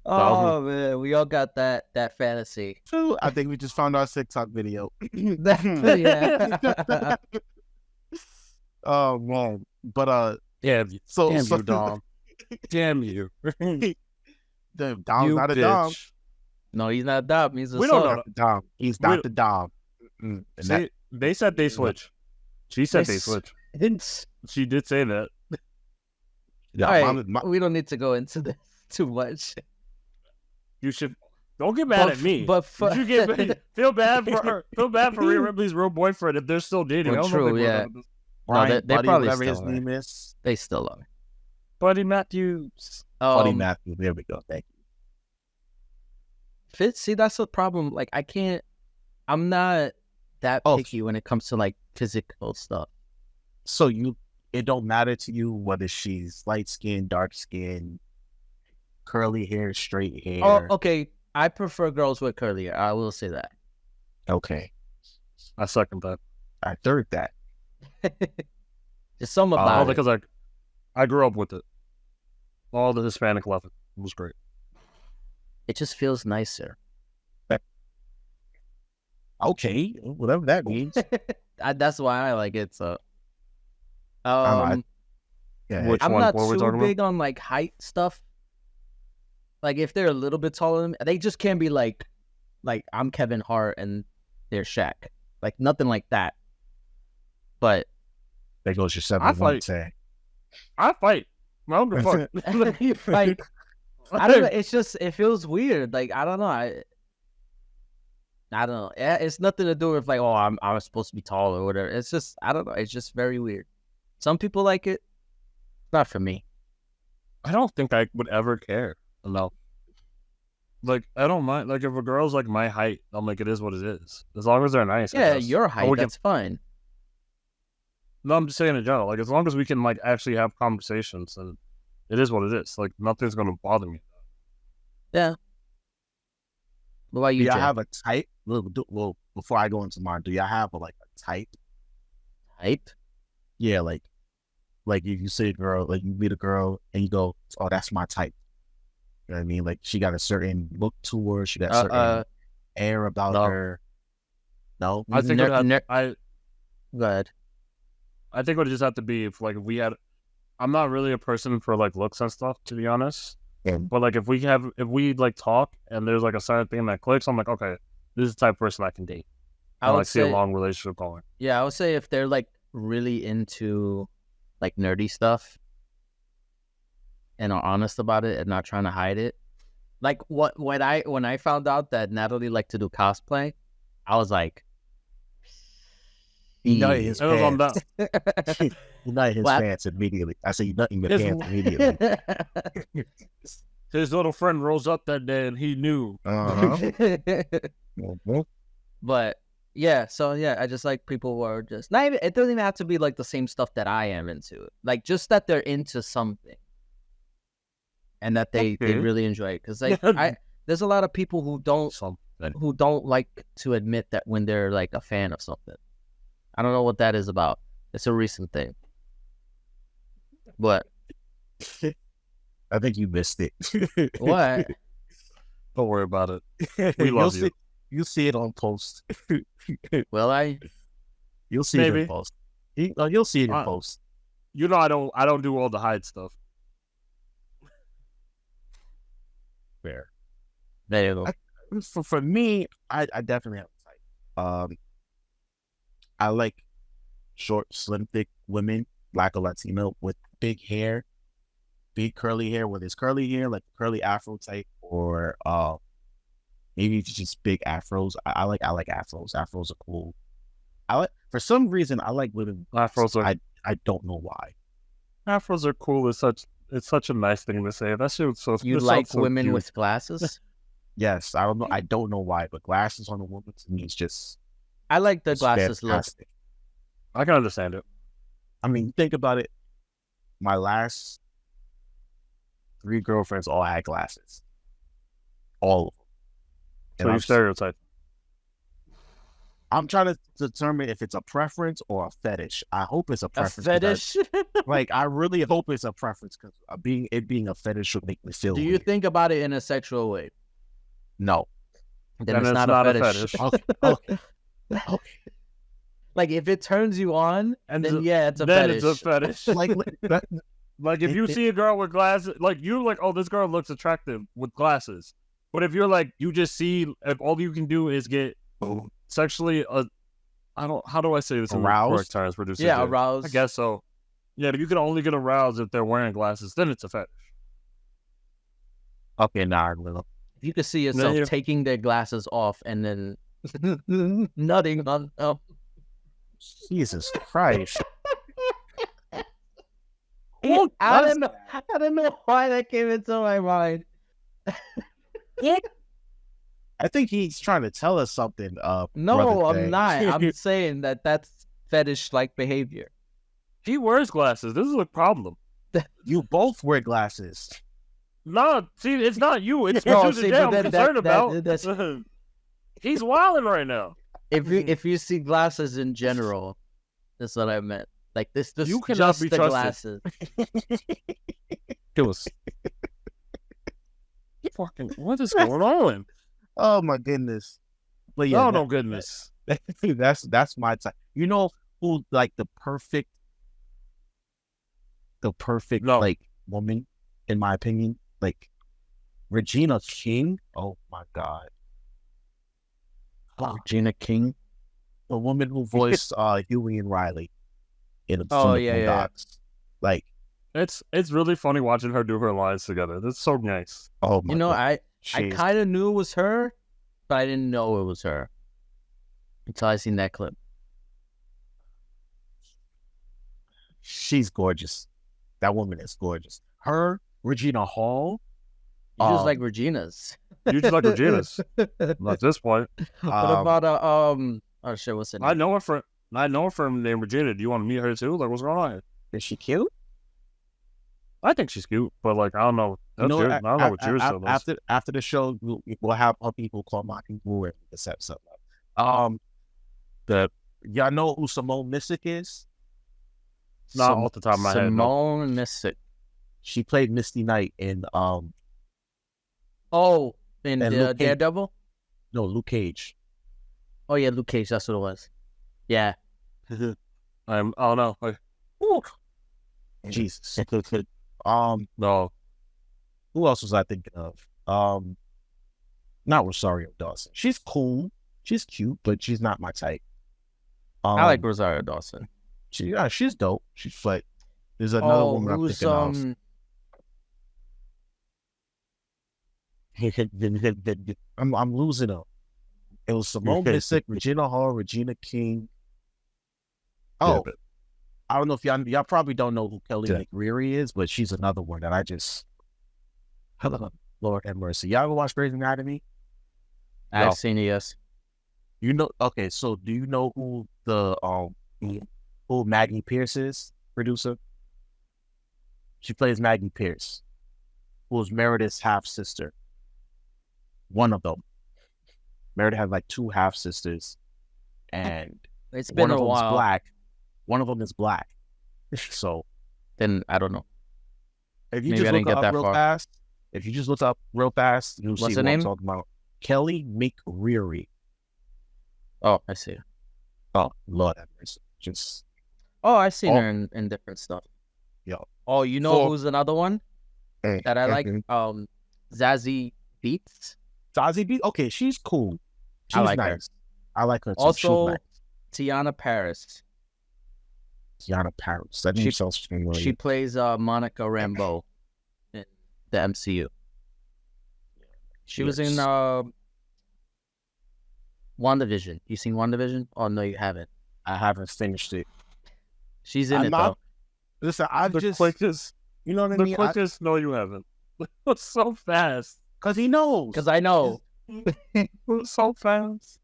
Oh man, we all got that fantasy. True. I think we just found our TikTok video. Yeah. Oh man. But Damn you. so Damn so, you, Dom. Damn you. The Dom's You not a Dom. bitch. No, he's not Dom. He's a We don't sub. know. Not the Dom. He's not the Dom. And that, They said they switch. She said they Yes. switch. It's, She did say that. yeah, all right, we don't need to go into this too much. You should. Don't get mad at me. But You should get feel bad for her. Feel bad for Rhea Ripley's real boyfriend if they're still dating. Well, I don't know if true, they broke yeah. up with this. Brian, No, they Buddy, probably whatever his still are. name is. They still are. Buddy Matthews. Buddy Matthews. There we go. Thank you. See, that's the problem. Like, I'm not that picky when it comes to like physical stuff. So it don't matter to you whether she's light skin, dark skin, curly hair, straight hair. Oh, okay. I prefer girls with curly hair. I will say that. Okay. I second that. I third that. There's some about All it. because I grew up with it. All the Hispanic love it. It was great. It just feels nicer. Okay. Whatever that means. That's why I like it. So, Yeah, Which I'm one? not What were we too talking about? big on like height stuff. Like if they're a little bit taller than me, they just can't be like I'm Kevin Hart and they're Shaq. Like nothing like that. But there goes your I 7-1 fight. say. I fight. I don't give a fuck. like I don't know. It's just it feels weird. Like I don't know. I don't know. Yeah, it's nothing to do with like I'm supposed to be tall or whatever. It's just I don't know. It's just very weird. Some people like it. Not for me. I don't think I would ever care. No. Like, I don't mind. Like, if a girl's like my height, I'm like, it is what it is. As long as they're nice. I Yeah, guess. your height. we can- That's fine. No, I'm just saying in general. Like, as long as we can like actually have conversations, and it is what it is. Like, nothing's gonna bother me. Yeah. What about Do you, y'all Jay? have a type? Well, before I go into mine, do y'all have a type? Type? Yeah, like if you see a girl, like you meet a girl and you go, oh, that's my type. You know what I mean? Like she got a certain look to her, she got a certain air about no. her. No? I think Go ahead. I think it would just have to be if we had. I'm not really a person for like looks and stuff, to be honest. Yeah. But like if we talk and there's like a certain thing that clicks, I'm like, okay, this is the type of person I can date. I would see a say, long relationship going. yeah, I would say if they're like really into like nerdy stuff and are honest about it and not trying to hide it. Like when I found out that Natalie liked to do cosplay, I was like, You nut in his It was on pants. that. You nut in his What? pants immediately. I say you nut in your His- pants immediately. His little friend rose up that day and he knew. Uh-huh. But yeah, so yeah, I just like people who are just not even, it doesn't even have to be like the same stuff that I am into. Like just that they're into something. And that they Okay. really enjoy it. Because like Yeah. there's a lot of people who don't Something. like to admit that when they're like a fan of something. I don't know what that is about. It's a recent thing. But I think you missed it. what? Don't worry about it. We love you. You'll see it on post. Will I? You'll see it Maybe. in post. You'll see it in post. You know I don't do all the hide stuff. Fair. There you go. For me, I definitely have a type. I like short, slim, thick women, Black or Latino, with big hair, big curly hair. Whether it's curly hair, like curly Afro type, or maybe it's just big afros. I like afros. Afros are cool. For some reason I like women. Afros are I don't know why. Afros are cool. It's such a nice thing to say. That shit was so. You it like sounds so women cute. with glasses? Yes, I don't know. I don't know why, but glasses on a woman to me is just I like the it's glasses look. fantastic. I can understand it. I mean, think about it. My last 3 girlfriends all had glasses. All of them. So And you stereotype. I'm trying to determine if it's a preference or a fetish. I hope it's a A preference. 'cause fetish? like, I really hope it's a preference because being a fetish would make me feel Do you weird. think about it in a sexual way? No. Then Then it's it's not, not a a fetish. fetish. Okay. Okay. Like if it turns you on, And then the- yeah, it's a then fetish. it's a fetish. Like, Like if you see a girl with glasses, like you're like, oh, this girl looks attractive with glasses. But if you're like, you just see, if all you can do is get sexually, how do I say this in the correct Aroused? terms, producer? Yeah, Jay? aroused. I guess so. Yeah, if you can only get aroused if they're wearing glasses, then it's a fetish. Okay, nah, little. If you could see yourself you- taking their glasses off and then nutting on them. Jesus Christ. I don't know why that came into my mind. I think he's trying to tell us something. No, Brother Tay. I'm not. I'm saying that that's fetish-like behavior. He wears glasses. This is a problem. You both wear glasses. No, see, it's not you. It's No, producer see, Jay but I'm concerned about. that's- He's wilding right now. If you see glasses in general, that's what I meant. Like this You cannot just be the trusted. glasses. Kill us. Fucking, what is going on? Oh my goodness. But yeah, Oh no, goodness. that's my type. You know who like the perfect No. like woman, in my opinion? Like Regina King. Oh my God. Regina King. The woman who voiced Huey and Riley in Oh, the yeah, yeah. Boondocks. Like, It's really funny watching her do her lines together. That's so nice. oh my You know, God. I She's- kind of knew it was her, but I didn't know it was her until I seen that clip. she's gorgeous. That woman is gorgeous. Her, Regina Hall. You just Um, like Regina's. You just like Regina's. At this point, What Um, about oh shit, what's it? I know a friend. Named Regina. Do you want to meet her too? Like, what's going on here? Is she cute? I think she's cute, but like, I don't know. That's yours. I don't know what yours is. after the show, we'll have our people call my people and set something up. Y'all know who Simone Missick is? Not off the top of my head. No. Simone Missick. She played Misty Knight in Oh, in And Luke Cage. Daredevil. Luke Cage. Oh yeah, Luke Cage. That's what it was. Yeah. I don't know. Like, Jesus. no. Who else was I thinking of? Not Rosario Dawson. She's cool. She's cute, but she's not my type. I like Rosario Dawson. She's dope. She's but there's another woman I'm thinking of. I'm losing them. It was Simone Missick, Regina Hall, Regina King. Oh, but I don't know if y'all probably don't know who Kelly McReary is, but she's another one that I just Lord have mercy. Y'all ever watch Grey's Anatomy? I've seen it. Yes. You know, okay, so do you know who who Maggie Pierce is, producer? She plays Maggie Pierce, who's Meredith's half sister. One of them. Meredith had like two half sisters, and It's one been of a them is while. black. One of them is black. So Then I don't know. if you Maybe I just didn't look get up that real far. fast, you'll What's see her what name? I'm talking about. Kelly McReary. Oh, I see. Oh, Lord have mercy. Just Oh, I've seen Oh. her in different stuff. Yo. Oh, you know For- who's another one that I like? Zazie Beetz. Zazie B. Okay, she's cool. She's I like her. nice. I like her too. Also, she's nice. Tiana Paris. Tiana Paris. That name sounds familiar. She plays Monica Rambeau in the MCU. She was in WandaVision. You seen WandaVision? Oh no, you haven't. I haven't finished it. She's in I'm it not- though. Listen, I've the just quickest. you know what I The mean? quickest. No, you haven't. So fast. Because he knows. Because I know. So fast.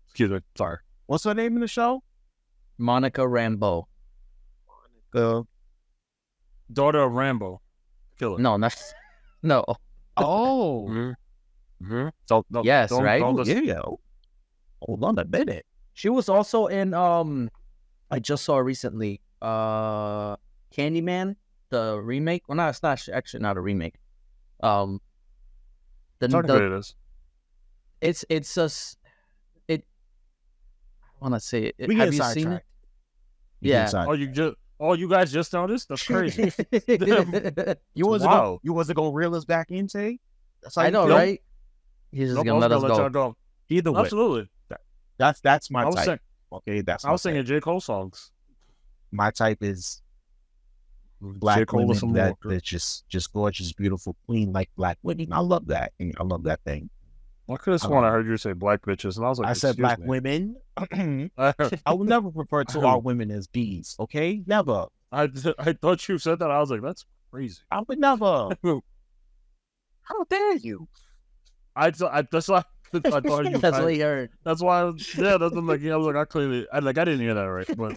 Excuse me. Sorry. What's her name in the show? Monica Rambeau. Daughter of Rambo. Killer. No, not no. Oh, Mm-hmm. Yes, right? oh yeah. Hold on a minute. She was also in I just saw recently Candyman, the remake. Well, no, it's not actually not a remake. The Technically it is. it's I want to say it. We Have get you seen it? sidetracked. Yeah. Oh, you Oh, you guys just noticed? That's crazy. You wasn't Wow. gonna reel us back in, Tay? That's how I you know, feel? right? He's just Nope, I gonna was let gonna us let y'all go. go. Either way, Absolutely. that's my I was type. saying, Okay, that's I my was singing type. J. Cole songs. My type is J. black Cole or women some that Walker. that's just gorgeous, beautiful, clean like black women. I love that. I love that thing. I could have sworn I heard you say black bitches, and I was like, I said excuse black me. women. I, I will never refer to our women as bees. Okay, never. I thought you said that. I was like, that's crazy. I would never. How dare you? That's why I thought you. That's what he heard. That's why. Yeah, that's I'm like. Yeah, I was like, I didn't hear that right, but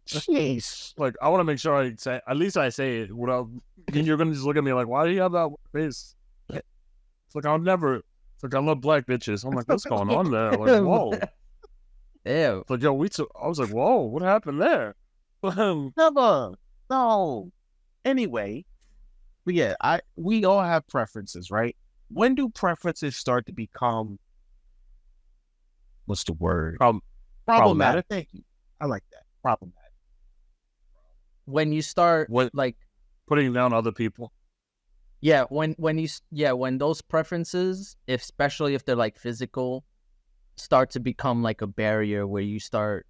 Jeez. like, I want to make sure I say at least I say it without. And you're gonna just look at me like, why do you have that face? It's like I'll never. It's like I love black bitches. I'm like, what's going on there? Like, whoa. Ew. It's like, yo, I was like, whoa, what happened there? Never. No. Anyway, but yeah, we all have preferences, right? When do preferences start to become what's the word? Problematic? Thank you. I like that. Problematic. When you start What- like Putting down other people. yeah, when those preferences, especially if they're like physical, start to become like a barrier where you start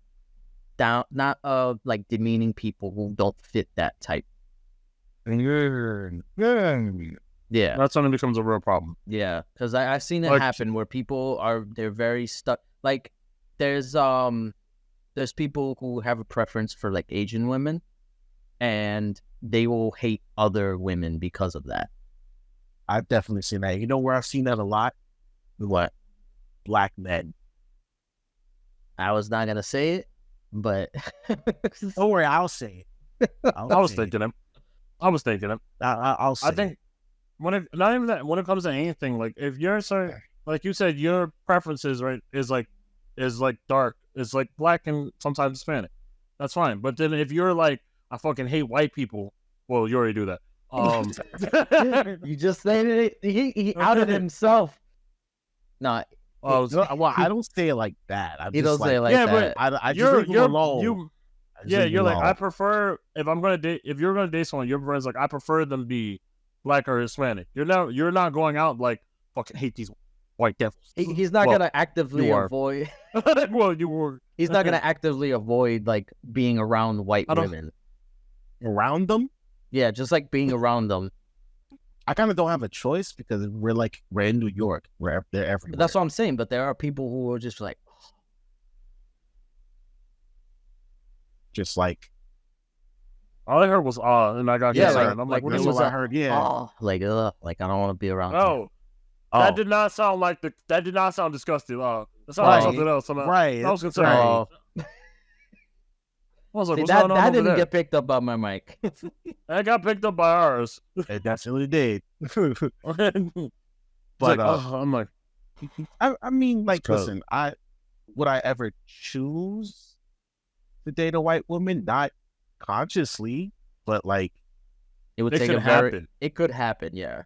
down not like demeaning people who don't fit that type. Yeah. That's when it becomes a real problem. Yeah, because I've seen it Like- happen where people they're very stuck. Like there's people who have a preference for like Asian women, and they will hate other women because of that. I've definitely seen that. You know where I've seen that a lot? What? Black men. I was not gonna say it, but Don't worry, I'll say it. I was thinking it. I'll say I I think when it not even that when it comes to anything, like if you're certain, like you said, your preferences right is like dark, is like black and sometimes Hispanic. That's fine. But then if you're like I fucking hate white people, well, you already do that. you just said it. He outed himself. No, well, I don't say it like that. I'm he just don't say it like yeah, that. I just leave them alone. You're like I prefer if you're gonna date someone, your friends like I prefer them be black or Hispanic. You're not going out like fucking hate these white devils. He's not gonna actively you are. avoid. Well, you were. He's not gonna actively avoid like being around white I don't- women. around them. Yeah, just like being around them. I kind of don't have a choice because we're in New York. They're everywhere. But that's what I'm saying. But there are people who are just like, just like All I heard was and I got Yeah, concerned. like- I'm like, what like is it was that? I heard. Yeah. oh, like like I don't want to be around. you. No, Oh, that did not sound like that did not sound disgusting. That sounded Right. like something else. right. I was concerned. right. Oh, I was like, see, what's that going on that over didn't there? get picked up by my mic. That got picked up by ours. It definitely did. But But I'm like, I mean, like, It's listen, would I ever choose to date a white woman? Not consciously, but like It would It take could a very. happen. It could happen. Yeah,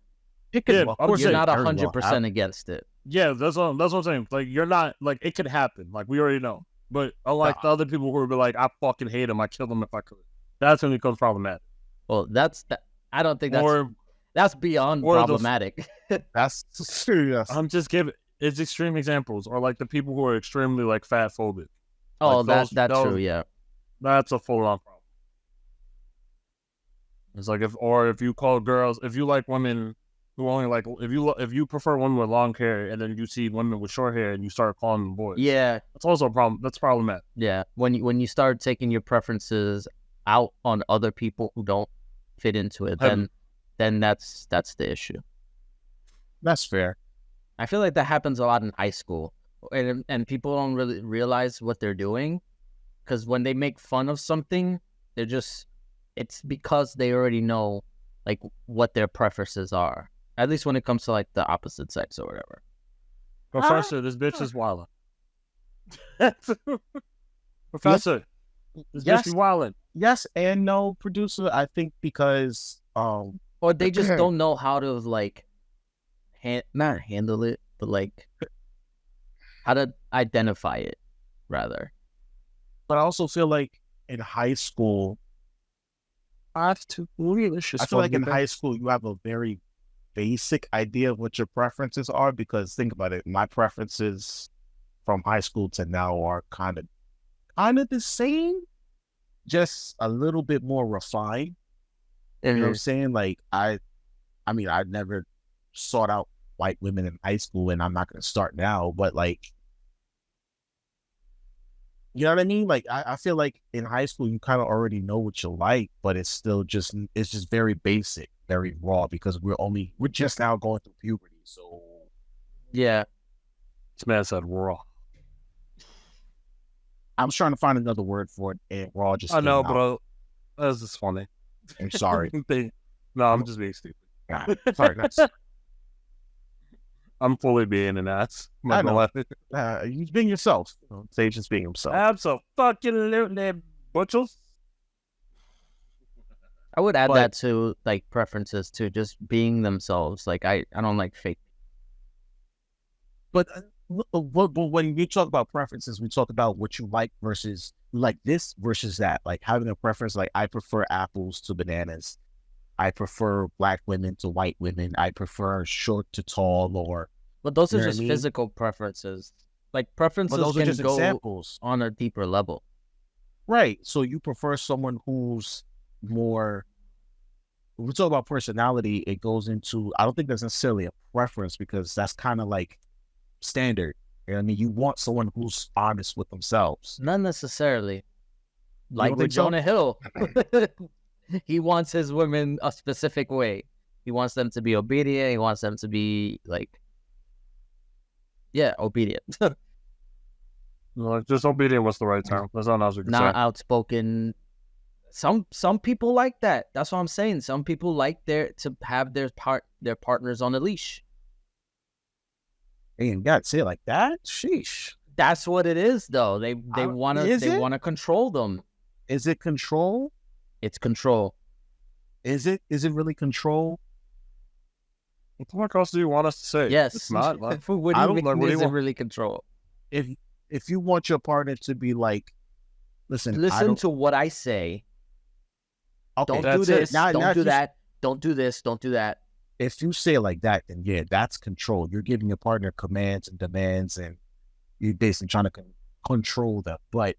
it could. Yeah, of I'm course, you're it not very well 100% against it. yeah, that's what I'm saying. Like, you're not like it could happen. Like, we already know. But unlike the other people who would be like, I fucking hate him. I kill them if I could. That's when it becomes problematic. Well, I don't think that's beyond or the- problematic. That's serious. I'm just giving it's extreme examples, or like the people who are extremely like fat phobic. oh, like that's those- true. Yeah. That's a full on problem. It's like if you call girls, if you like women who only like if you prefer women with long hair and then you see women with short hair and you start calling them boys. Yeah. That's also a problem. That's problematic. Yeah. When you start taking your preferences out on other people who don't fit into it, then that's the issue. That's fair. I feel like that happens a lot in high school, and people don't really realize what they're doing, because when they make fun of something, it's because they already know like what their preferences are. At least when it comes to like the opposite sex or whatever. Professor, this bitch is wildin'. Professor, this Yes. bitch is wildin'. Yes and no, producer. I think because Or they just don't know how to like not handle it, but like how to identify it rather. but I also feel like in high school, have to really I feel like in high school you have a very basic idea of what your preferences are, because think about it, my preferences from high school to now are kind of the same, just a little bit more refined. You know what I'm saying? Like I mean, I never sought out white women in high school, and I'm not going to start now, but like, you know what I mean? Like, I feel like in high school, you kind of already know what you like, but it's just very basic, very raw, because we're just now going through puberty. So Yeah. This man said raw. I was trying to find another word for it, and raw just I came know, out. but that's just funny. I'm sorry. No, I'm just being stupid. Sorry, that's, I'm fully being an ass. I know. He's being yourself. Sage is being himself. Absolutely, butchels. I would add But- that to like preferences to just being themselves. Like I don't like fake. But when we talk about preferences, we talk about what you like versus like this versus that. Like having a preference, like I prefer apples to bananas. I prefer black women to white women. I prefer short to tall, or But those You are know what I just mean? physical preferences. Like preferences but those are can just go examples, on a deeper level. right? So you prefer someone who's more. When we talk about personality, it goes into. I don't think that's necessarily a preference, because that's kind of like standard. You know what I mean? You want someone who's honest with themselves. Not necessarily. You Like don't with think so? Jonah Hill. He wants his women a specific way. He wants them to be obedient. He wants them to be like, yeah, obedient. No, just obedient was the right term. That's all I was going to Not say. outspoken. Some people like that. That's what I'm saying. Some people like to have their partners on a leash. Hey, you gotta say it like that. Sheesh. That's what it is, though. They want is it? to control them. Is it control? It's control. Is it really control? What else do you want us to say? Yes. It's not. Like, What do I you don't mean? know. What do you Is it want? really control? If you want your partner to be like, listen, I Listen don't, to what I say. okay, Don't that's do it. this. Now Don't if do you- that. Don't do this. Don't do that. If you say it like that, then yeah, that's control. You're giving your partner commands and demands, and you're basically trying to control them. But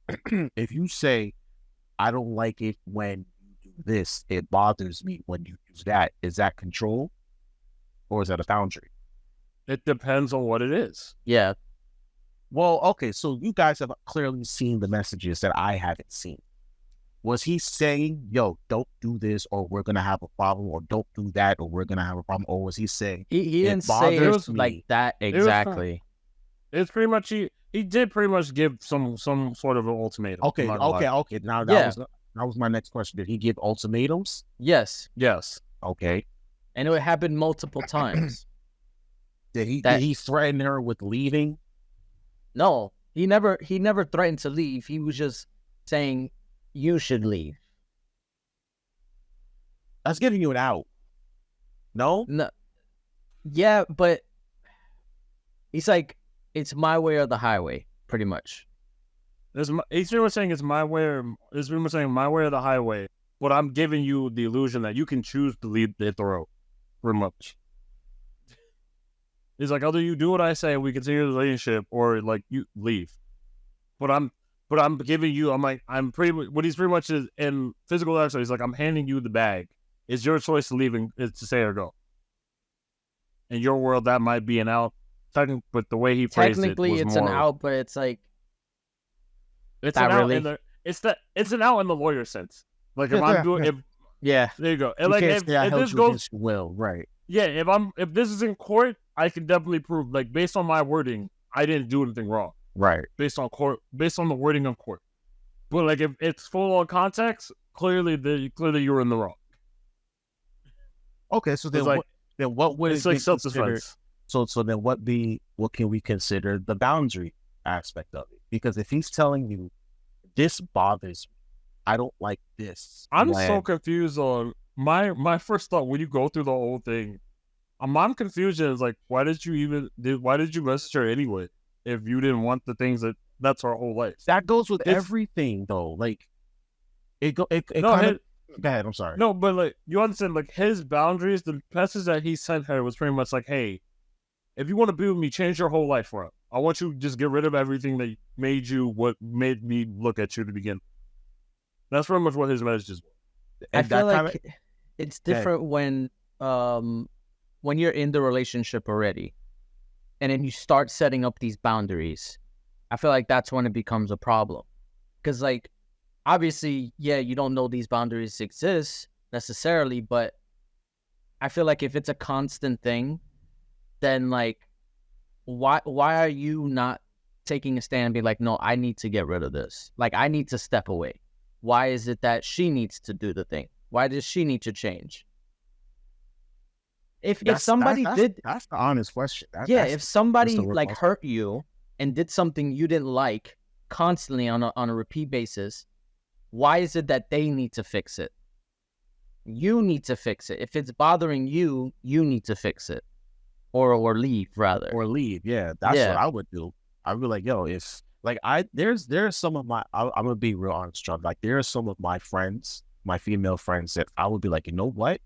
if you say, I don't like it when you do this, it bothers me when you do that, is that control? Or is that a boundary? It depends on what it is. Yeah. Well, okay, so you guys have clearly seen the messages that I haven't seen. Was he saying, yo, don't do this, or we're going to have a problem, or don't do that, or we're going to have a problem? Or was he saying, He It didn't say bothers it like me. that was exactly. It's pretty much he did pretty much give some sort of an ultimatum. okay, I'm not gonna lie. okay, now Yeah. that was my next question. Did he give ultimatums? Yes. Yes. Okay. And it happened multiple times. Did That- he threaten her with leaving? No, he never threatened to leave. He was just saying you should leave. That's giving you an out. No? No. Yeah, but he's like, it's my way or the highway, pretty much. He's pretty much saying it's my way. He's pretty much saying my way or the highway. But I'm giving you the illusion that you can choose to leave the road. Pretty much. He's like, either you do what I say, we continue the relationship, or like you leave. But I'm giving you. What he's pretty much is in physical exercise. He's like, I'm handing you the bag. It's your choice to leave and it's to stay or go. In your world, that might be an out. But the way he phrased Technically, it was it's more, an out, but it's like, It's Not an out really. in the. It's an out in the lawyer sense. Like if I'm doing if yeah, there you go. And You like can't say I if held this you goes against your will, right? yeah, if this is in court, I can definitely prove like based on my wording, I didn't do anything wrong. Right. Based on the wording of court. But like if it's full on context, clearly you were in the wrong. Okay, so then It's like what would it's it like be self considered? defense. So then what can we consider the boundary aspect of it? Because if he's telling you this bothers me, I don't like this. I'm when- so confused on my first thought when you go through the whole thing. My confusion is like, why did you message her anyway if you didn't want the things that's our whole life? that goes with If- everything though. Like it No, kind of Go ahead. I'm sorry. No, but like you understand, like his boundaries, the message that he sent her was pretty much like, "Hey, if you want to be with me, change your whole life around. I want you to just get rid of everything that made you what made me look at you to begin." That's pretty much what his messages were. I And feel that like it's different when you're in the relationship already, and then you start setting up these boundaries. I feel like that's when it becomes a problem, because like obviously, yeah, you don't know these boundaries exist necessarily, but I feel like if it's a constant thing, then like why are you not taking a stand and be like, no, I need to get rid of this. Like I need to step away. Why is it that she needs to do the thing? Why does she need to change? If somebody did, that's the honest question. if somebody the like real hurt you and did something you didn't like constantly on a repeat basis, why is it that they need to fix it? You need to fix it. If it's bothering you, you need to fix it, or leave rather. Or leave. Yeah, that's what I would do. I'd be like, yo, if like there's some of my I'm gonna be real honest, John. Like there are some of my friends, my female friends, that I would be like, you know what?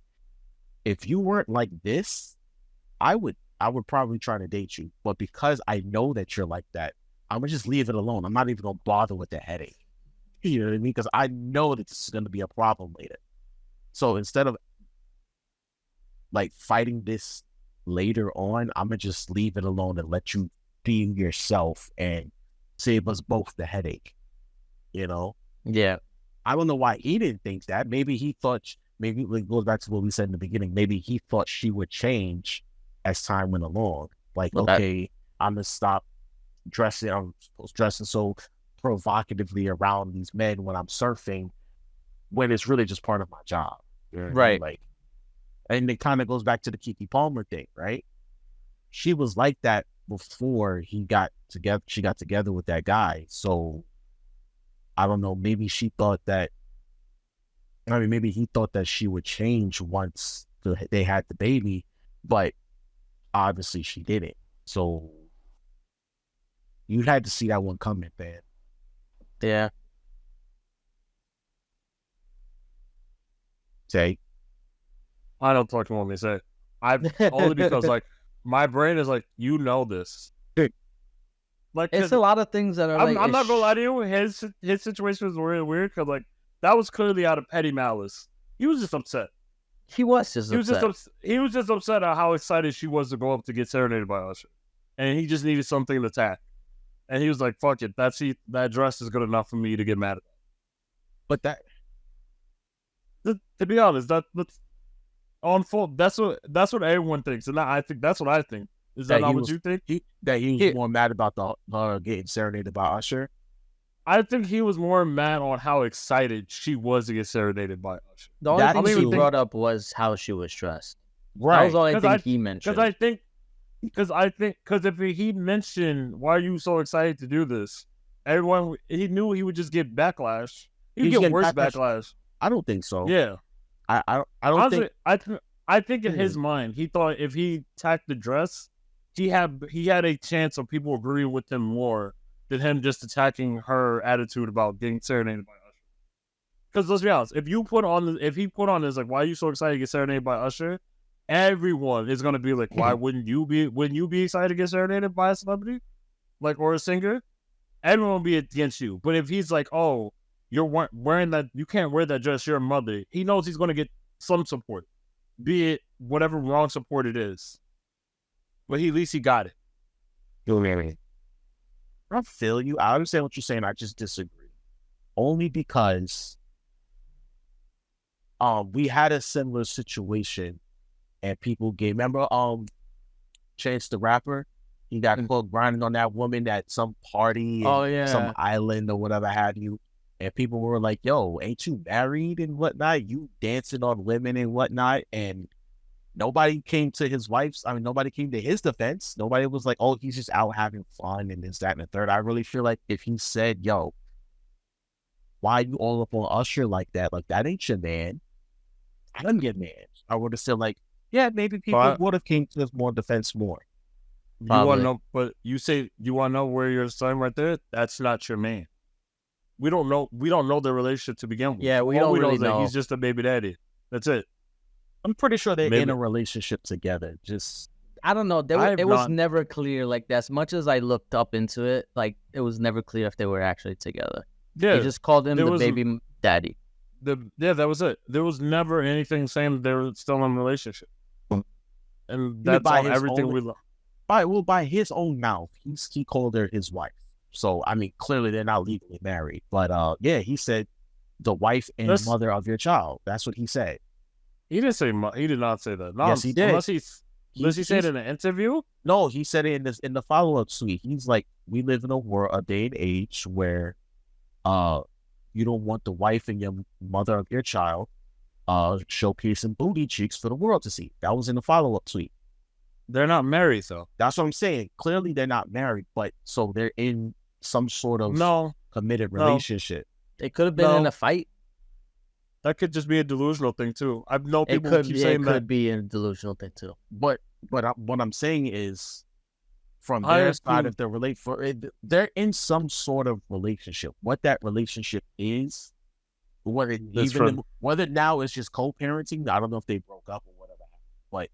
If you weren't like this, I would probably try to date you. But because I know that you're like that, I'm gonna just leave it alone. I'm not even gonna bother with the headache. You know what I mean? Because I know that this is gonna be a problem later. So instead of like fighting this later on, I'm gonna just leave it alone and let you be yourself and save us both the headache. You know? Yeah. I don't know why he didn't think that. Maybe he thought, maybe it goes back to what we said in the beginning. Maybe he thought she would change as time went along. Like, okay, I'm gonna stop dressing. I'm dressing so provocatively around these men when I'm surfing, when it's really just part of my job. You know what I mean? Like, and it kind of goes back to the Keke Palmer thing, right? She was like that before she got together with that guy. So I don't know, maybe she thought that, maybe he thought that she would change once they had the baby, but obviously she didn't. So you had to see that one coming, man. Yeah. Tay? I don't talk to him when they say. Only because like my brain is like, you know this. Like it's a lot of things that are. I'm not gonna lie to you. His situation was really weird because like that was clearly out of petty malice. He was just upset. He was just upset at how excited she was to go up to get serenaded by Usher, and he just needed something to attack. And he was like, "Fuck it, that dress is good enough for me to get mad at." But that, to be honest, that's on full. That's what everyone thinks, and I think that's what I think. Is that not what you think? That he was more mad about the getting serenaded by Usher? I think he was more mad on how excited she was to get serenaded by Usher. The only thing he brought up was how she was dressed. Right. That was the only thing he mentioned. Because if he mentioned, why are you so excited to do this? He knew he would just get backlash. He'd get worse backlash. I don't think so. Yeah. I don't Honestly, think. I think in his mind, he thought if he tacked the dress, he had a chance of people agreeing with him more than him just attacking her attitude about getting serenaded by Usher. Because let's be honest, if he put on this like, why are you so excited to get serenaded by Usher? Everyone is gonna be like, why wouldn't you be excited to get serenaded by a celebrity, like, or a singer? Everyone will be against you. But if he's like, oh, you're wearing that, you can't wear that dress, you're a mother. He knows he's gonna get some support, be it whatever wrong support it is. But at least he got it. I feel you. I understand what you're saying. I just disagree. Only because we had a similar situation and people remember Chance the Rapper? He got caught grinding on that woman at some party some island or whatever have you. And people were like, yo, ain't you married and whatnot? You dancing on women and whatnot. And nobody came to nobody came to his defense. Nobody was like, oh, he's just out having fun and this, that, and the third. I really feel like if he said, yo, why you all up on Usher like that? Like, that ain't your man. I didn't get mad. I would have said, like, yeah, maybe people would have came to his more defense more. You want to know, but you say, you want to know where you're starting right there? That's not your man. we don't know their relationship to begin with. Yeah, we All don't we know really is that know. he's just a baby daddy. That's it. I'm pretty sure they're in Maybe- a relationship together. Just I don't know. I have It was not- never clear. Like, as much as I looked up into it, like, it was never clear if they were actually together. Yeah, They just called him there the was- baby daddy. that was it. There was never anything saying that they were still in a relationship, and that's by on his everything own- we love. by his own mouth, he called her his wife. So I mean, clearly they're not legally married. But yeah, he said the wife and That's- mother of your child. That's what he said. He didn't say. He did not say that. No, Yes, he did. Unless he said he's- in an interview. No, he said it in the follow-up tweet. He's like, we live in a day and age where you don't want the wife and your mother of your child showcasing booty cheeks for the world to see. That was in the follow-up tweet. They're not married though. That's what I'm saying. Clearly they're not married, but so they're in some sort of No, committed No. relationship. They could have been in No. a fight. that could just be a delusional thing too. I've known It people who could keep be. saying It that. could be a delusional thing too. But what I'm saying is, from I their assume- side, if they're in some sort of relationship. What that relationship is, That's true. whether now it's just co-parenting. I don't know if they broke up or whatever. But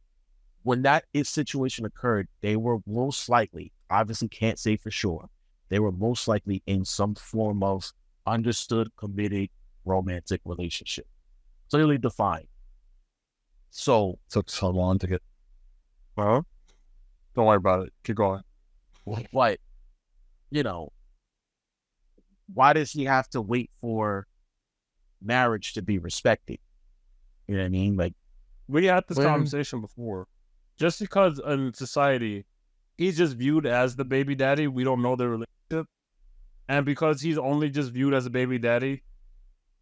when that situation occurred, they were most likely, obviously can't say for sure, they were most likely in some form of understood, committed, romantic relationship, clearly defined. So, Took so long to get. huh? Don't worry about it. Keep going. But, why does he have to wait for marriage to be respected? You know what I mean? Like, We had this When- conversation before. Just because in society he's just viewed as the baby daddy, we don't know their relationship, and because he's only just viewed as a baby daddy,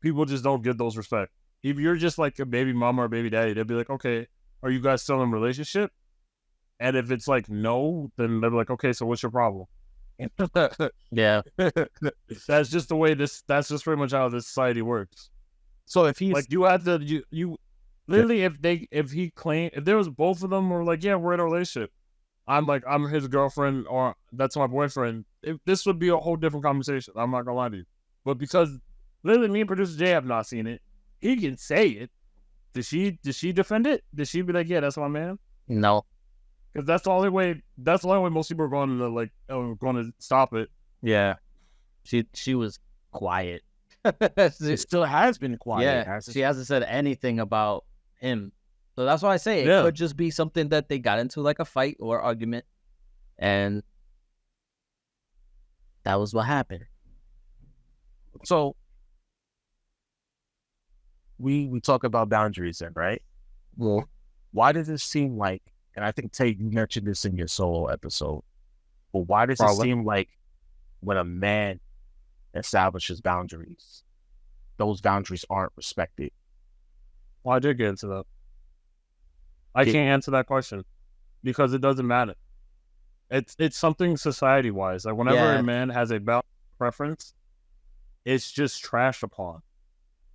people just don't give those respect. If you're just like a baby mama or baby daddy, they'll be like, okay, are you guys still in a relationship? And if it's like no, then they're like, okay, so what's your problem? Yeah. That's just the way that's just pretty much how this society works. so if he's Like you have to you literally if there was both of them were like, yeah, we're in a relationship, I'm his girlfriend or that's my boyfriend, this would be a whole different conversation. I'm not gonna lie to you. But because literally me and producer Jay have not seen it, he can say it. Did she defend it? Did she be like, yeah, that's my man? No. Because that's the only way most people are going to stop it. Yeah. She was quiet. it still has been quiet. Yeah. hasn't She it? hasn't said anything about him. So that's why I say it Yeah. could just be something that they got into, like a fight or argument, and that was what happened. So we talk about boundaries then, right? Well, Why does it seem like, and I think Tay, you mentioned this in your solo episode, but why does it Probably. seem like when a man establishes boundaries, those boundaries aren't respected? Well, I did get into that. I Did- can't answer that question because it doesn't matter. It's something society wise. Like whenever Yeah. a man has a boundary preference, it's just trashed upon.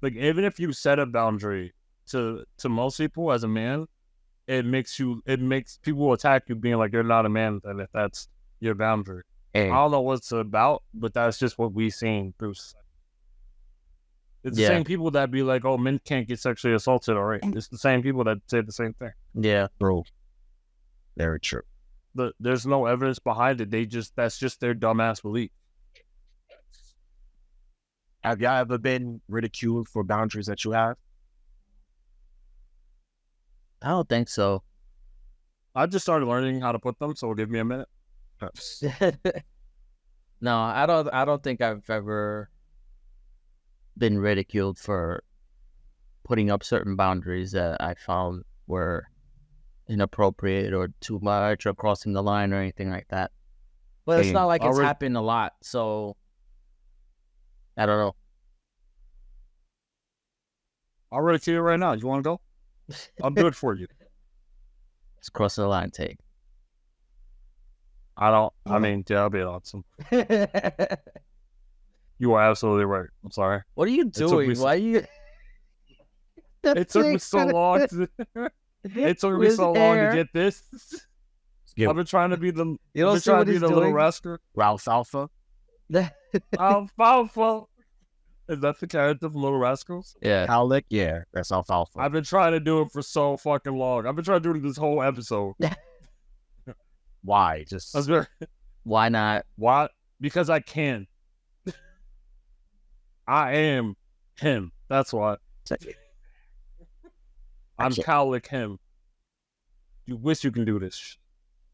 Like even if you set a boundary to most people as a man, it makes people attack you being like you're not a man then if that's your boundary. I And don't know what it's about, but that's just what we've seen through society. It's the Yeah. same people that be like, oh, men can't get sexually assaulted, all right. It's the same people that say the same thing. yeah. true. Very true. There's no evidence behind it. That's just their dumbass belief. Have y'all ever been ridiculed for boundaries that you have? I don't think so. I just started learning how to put them, so give me a minute. No, I don't think I've ever been ridiculed for putting up certain boundaries that I found were inappropriate or too much or crossing the line or anything like that. But it's Hey, not like it's already- happened a lot, so I don't know. I'll read it to you right now. You want to go? I'll do it for you. It's crossing the line, Take. I mean, yeah, I'll be awesome. You are absolutely right. I'm sorry. What are you took doing? me Why are you? It took me so long to get this. Yeah. I've been trying to be the You don't see what he's little doing? rascal. Ralph Alpha. Alfalfa. Is that the character from Little Rascals? Yeah. Cowlick, yeah, that's alfalfa. I've been trying to do it for so fucking long. I've been trying to do it this whole episode. Why? Just Why not? Why? Because I can. I am him. That's why. I'm Cowlick him. You wish you can do this,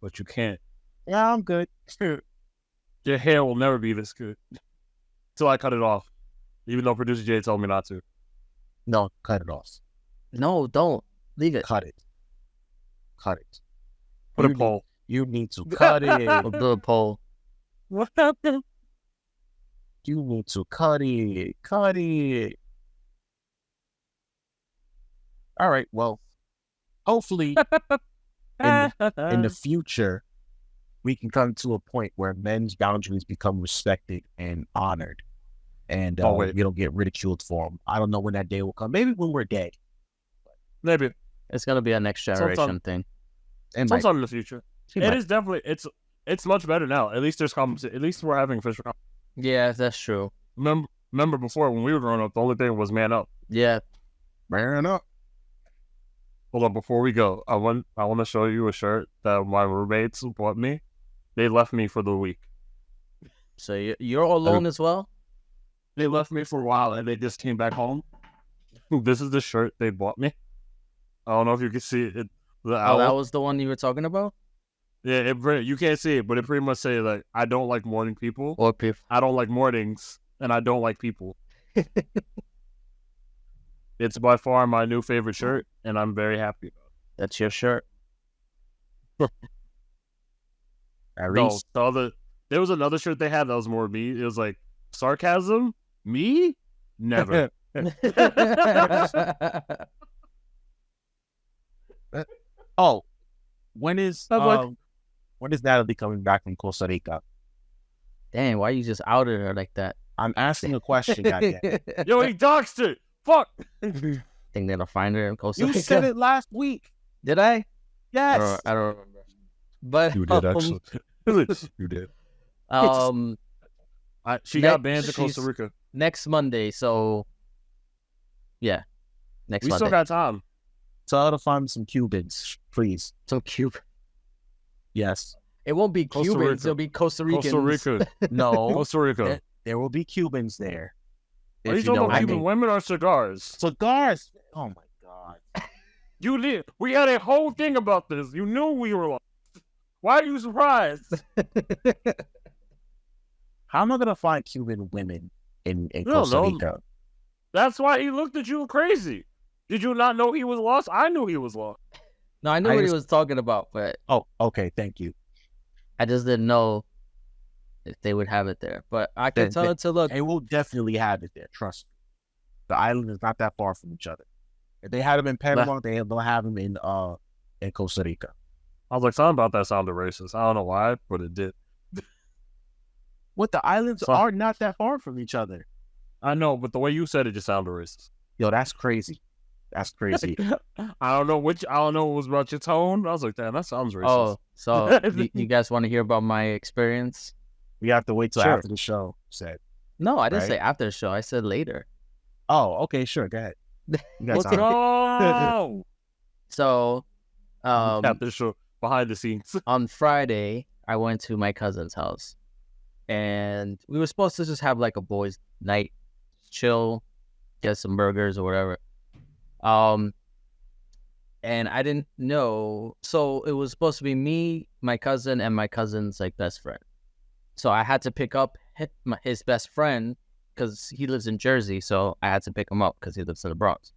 but you can't. yeah, I'm good. Your hair will never be this good until I cut it off, even though producer Jay told me not to. No, cut it off. No, don't. Leave it. Cut it. Cut it. Put a You poll. You need to cut it. We'll do a poll. What happened? You need to cut it. Cut it. All right. Well, hopefully in the future, we can come to a point where men's boundaries become respected and honored, and we don't get ridiculed for them. I don't know when that day will come. Maybe when we're dead. Maybe. It's gonna be a next generation thing. And sometime in the future. It is definitely it's much better now. At least there's conversation. At least we're having official conversation. Yeah, that's true. Remember before when we were growing up, the only thing was man up. Yeah. Man up. Hold on, before we go, I want to show you a shirt that my roommates bought me. They left me for the week. So you're alone as well? They left me for a while and they just came back home. This is the shirt they bought me. I don't know if you can see it. The owl. Oh, that was the one you were talking about? Yeah, you can't see it, but it pretty much say like, I don't like morning people. Or people. I don't like mornings, and I don't like people. It's by far my new favorite shirt, and I'm very happy about it. That's your shirt. No, there was another shirt they had that was more me. It was like sarcasm. Me? Never. Oh, when is Natalie coming back from Costa Rica? Dang, why you just outed her like that? I'm asking a question, goddamn. Yo, he doxed it. Fuck. Think they'll find her in Costa Rica? You said it last week. Did I? Yes. I don't remember. But You did actually. You did. She got banned to Costa Rica next Monday. So yeah, next Monday. We still got time. Tell her to find some Cubans, please. Some Cuban. Yes. It won't be Costa Cubans. Rica. It'll be Costa Ricans. Costa Rica. No. Costa Rica. There will be Cubans there. Are you talking about Cuban women or cigars? Cigars. Oh my god. We had a whole thing about this. You knew we were lost. Why are you surprised? How am I gonna find Cuban women in Costa Rica? That's why he looked at you crazy. Did you not know he was lost? I knew he was lost. No, I knew what he was talking about, but oh, okay, thank you. I just didn't know if they would have it there. But I can tell it to look. They will definitely have it there. Trust me. The island is not that far from each other. If they had them in Panama, they'll have them in Costa Rica. I was like, something about that sounded racist. I don't know why, but it did. What, the islands are not that far from each other. I know, but the way you said it just sounded racist. Yo, that's crazy. That's crazy. I don't know what was about your tone. I was like, damn, that sounds racist. Oh, so you guys want to hear about my experience? We have to wait till after the show said. No, I didn't say after the show. I said later. Oh, okay, sure. Go ahead. Let's go. So, after the show, behind the scenes. On Friday, I went to my cousin's house. And we were supposed to just have like a boys' night, chill, get some burgers or whatever. And I didn't know. So it was supposed to be me, my cousin, and my cousin's like best friend. So I had to pick up his best friend because he lives in Jersey. So I had to pick him up because he lives in the Bronx.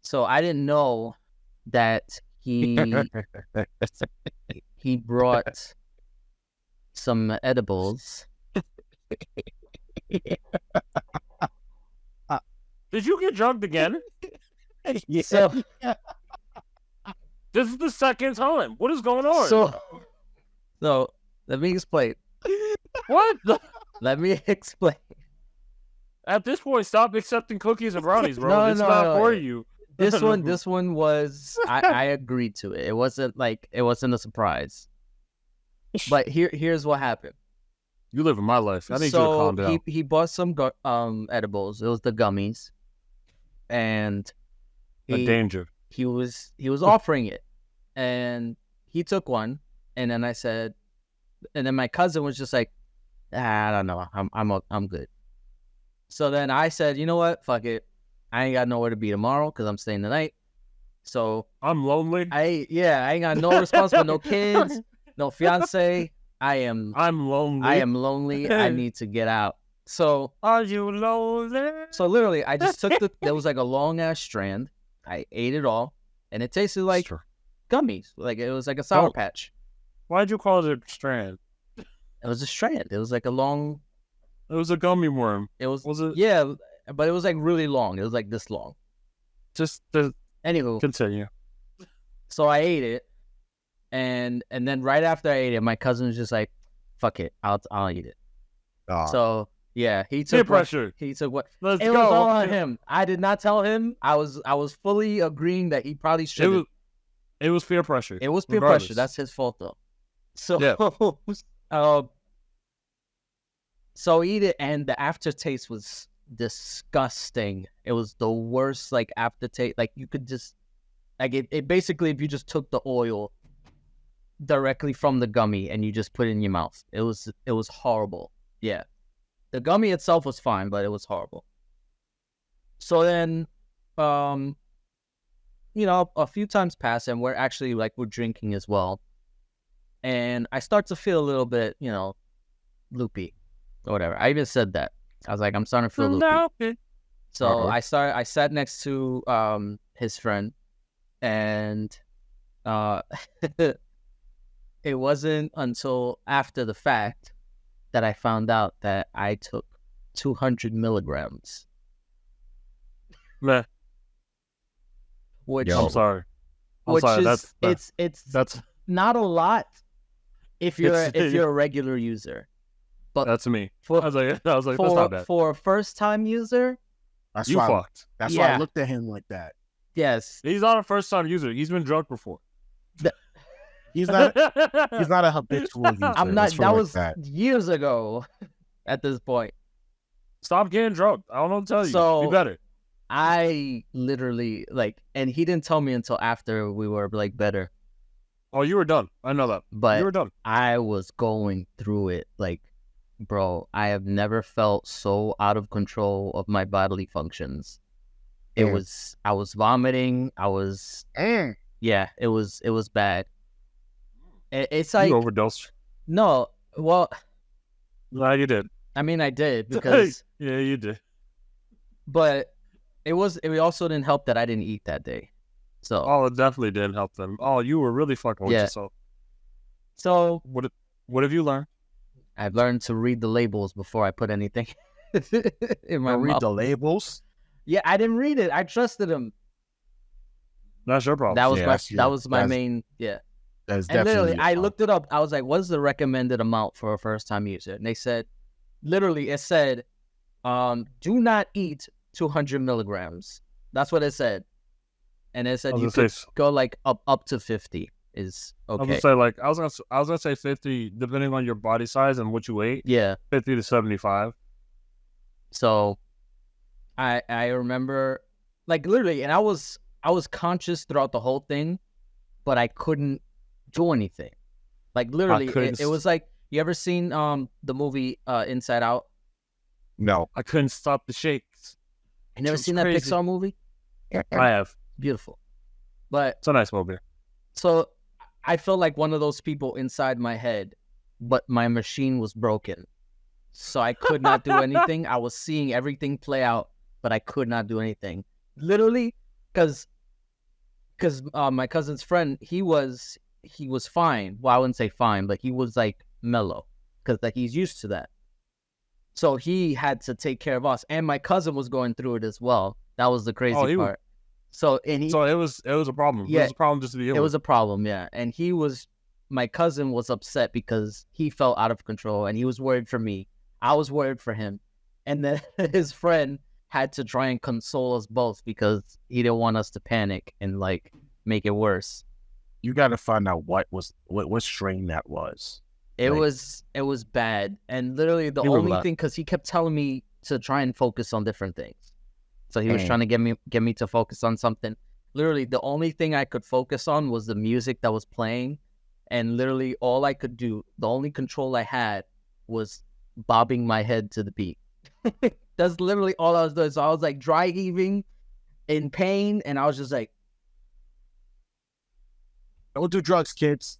So I didn't know that he brought some edibles. Did you get drugged again? Yeah. So, this is the second time. What is going on? So let me explain. What? Let me explain. At this point, stop accepting cookies and brownies, bro. No, it's not for you. This one was I agreed to it. It wasn't a surprise. But here's what happened. You living my life. I need you to So calm down. he bought some edibles. It was the gummies, and A danger. he was offering it, and he took one, and then I said, and then my cousin was just like, I don't know, I'm good. So then I said, you know what, fuck it, I ain't got nowhere to be tomorrow because I'm staying the night. So I'm lonely. I ain't got no responsibility, no kids, no fiance. I'm lonely. I am lonely. I need to get out. So Are you lonely? So literally, I just took there was like a long ass strand. I ate it all, and it tasted like gummies. Like it was like a Sour Patch. Why'd you call it a strand? It was a strand. It was like a long. It was a gummy worm. It was. Was it? Yeah, but it was like really long. It was like this long. Anywho, continue. So I ate it, and then right after I ate it, my cousin was just like, "Fuck it, I'll eat it." So yeah, he took pressure. He took what? Let's it go. was all on him. I did not tell him. I was fully agreeing that he probably should. It was peer pressure. It was peer pressure. That's his fault though. So yeah. So eat it, and the aftertaste was disgusting. It was the worst like aftertaste. Like you could just like it basically if you just took the oil directly from the gummy and you just put it in your mouth. It was horrible. Yeah. The gummy itself was fine, but it was horrible. So then a few times pass and we're drinking as well. And I start to feel a little bit, loopy or whatever. I even said that. I was like, I'm starting to feel loopy. So I sat next to his friend, and it wasn't until after the fact that I found out that I took 200 milligrams. Meh. Which I'm sorry. That's not a lot if you're a regular user. But that's me. I was like, that's not bad. For a first time user, that's why I looked at him like that. Yes. He's not a first time user. He's been drugged before. He's not a habitual user. I'm not. That was years ago. At this point, stop getting drugged. I don't know what to tell you. So, be better. I literally and he didn't tell me until after we were better. Oh, you were done. I know that. But you were done. I was going through it bro. I have never felt so out of control of my bodily functions. I was vomiting. I was yeah. It was bad. It's like you overdosed. No, well, no, you did. I mean, I did because yeah, you did. But it also didn't help that I didn't eat that day. So it definitely didn't help them. You were really fucking with yourself. So what have you learned? I've learned to read the labels before I put anything in my mouth. Read the labels? Yeah, I didn't read it. I trusted him. That's your problem. That was my main. Yeah. That's and literally, I looked it up. I was like, "What's the recommended amount for a first-time user?" And they said, literally, it said, "Do not eat 200 milligrams." That's what it said. And it said you could go up to 50 is okay. I was gonna say 50 depending on your body size and what you ate. Yeah, 50 to 75. So, I remember literally, and I was conscious throughout the whole thing, but I couldn't do anything. Literally, it was like, you ever seen the movie Inside Out? No, I couldn't stop the shakes. You never seen that Pixar movie? I have. Beautiful. But it's a nice movie. So I felt like one of those people inside my head, but my machine was broken. So I could not do anything. I was seeing everything play out, but I could not do anything. Literally, because my cousin's friend, he was fine. Well, I wouldn't say fine, but he was mellow because he's used to that. So he had to take care of us, and my cousin was going through it as well. That was the crazy part. So it was a problem. Yeah, it was a problem just to deal with. It was a problem, yeah. And my cousin was upset because he felt out of control, and he was worried for me. I was worried for him, and then his friend had to try and console us both because he didn't want us to panic and make it worse. You got to find out what strain that was. It Like- was bad, and literally the You were only lucky. thing, because he kept telling me to try and focus on different things. So he was Dang. trying to get me to focus on something. Literally, the only thing I could focus on was the music that was playing, and literally all I could do, the only control I had, was bobbing my head to the beat. That's literally all I was doing. So I was like dry heaving, in pain, and I was just like, Don't do drugs, kids.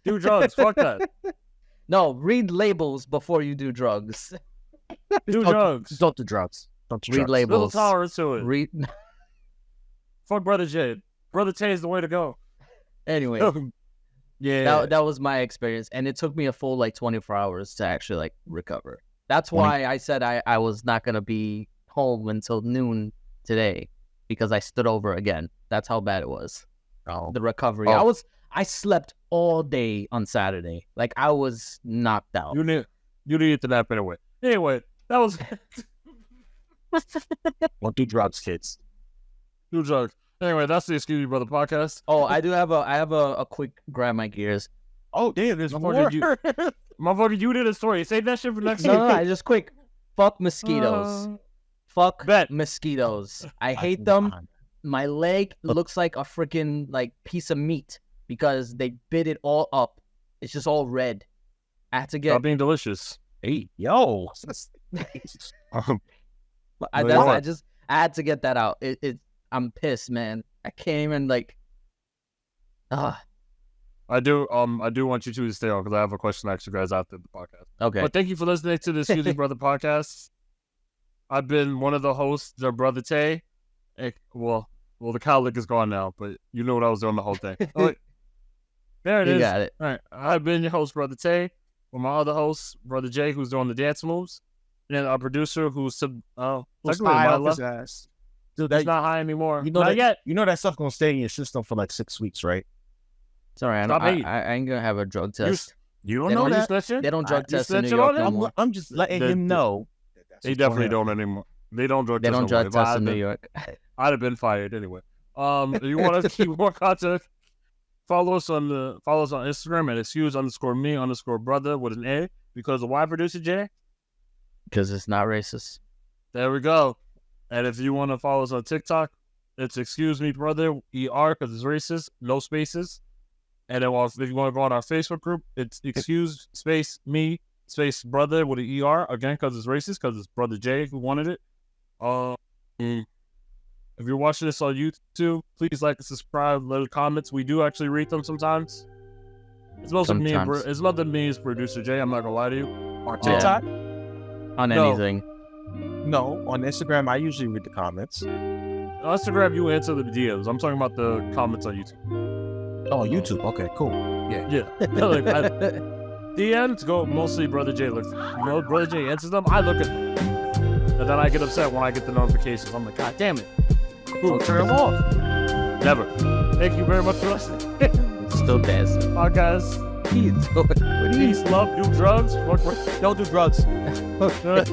Do drugs. Fuck that. no, read labels before you do drugs. Do Don't- drugs. Don't do drugs. Don't do Read drugs. labels. Little tolerance to it. Read. Fuck Brother J. Brother Tay is the way to go. Anyway. Yeah. That was my experience, and it took me a full like 24 hours to actually like recover. That's why I said I was not gonna be home until noon today, because I stood over again. That's how bad it was. Oh. The recovery. Oh. I slept all day on Saturday. Like I was knocked out. You need to nap anyway. Anyway, that was Don't do drugs, kids. do drugs. Anyway, that's the Excuse Me Brother podcast. Oh, I have a quick grab my gears. Oh, damn, there's more. Motherfucker, Motherfucker, you did a story. Save that shit for next No, week. I just quick. Fuck mosquitoes. Fuck Bet. mosquitoes. I hate them. My leg looks like a freaking like piece of meat because they bit it all up. It's just all red. I had to get. Stop being delicious. Hey, yo. I had to get that out. I'm pissed, man. I can't even like. I do want you two to stay on because I have a question to ask you guys after the podcast. Okay. But thank you for listening to the Excuse Me Brother podcast. I've been one of the hosts, the Brother Tay. Well, the cowlick is gone now, but you know what I was doing the whole thing. Oh, wait. There it You is. got it. All right. I've been your host, Brother Tay, with my other host, Brother Jay, who's doing the dance moves, and then our producer, who's technically High my off his left. ass. Dude, He's that, not high anymore. you know Not that, yet. You know that stuff gonna stay in your system for like 6 weeks, right? Sorry, Stop hating. I ain't gonna have a drug You- test. You don't They know don't that. Snitching? They don't drug You test in New snitching York on him? no more. I'm just letting They- him know. They definitely don't anymore. They don't drug They test don't no drug more. If I test had in New been- York. I'd have been fired anyway. If you want to keep more content, follow us on Instagram at excuse_me_brother with an A, because of why, producer Jay? Because it's not racist. There we go. And if you want to follow us on TikTok, it's excuse me brother ER because it's racist, no spaces. And then if you want to go on our Facebook group, it's excuse space me space brother with an ER again because it's racist, because it's Brother Jay who wanted it. If you're watching this on YouTube, please like and subscribe, leave comments. We do actually read them sometimes. It's mostly me. Sometimes. It's not me as producer Jay. I'm not gonna lie to you. On Yeah. TikTok? On No. anything. No. On Instagram, I usually read the comments. On Instagram, you answer the DMs. I'm talking about the comments on YouTube. Oh, YouTube. Okay, cool. Yeah. Like, DMs go mostly Brother Jay looks. Brother Jay answers them. I look at them. And then I get upset when I get the notifications. I'm like, God damn it. So turn them off. Never. Thank you very much for listening. Still dancing. Podcast. Peace, love, do drugs. Don't do drugs. Fuck.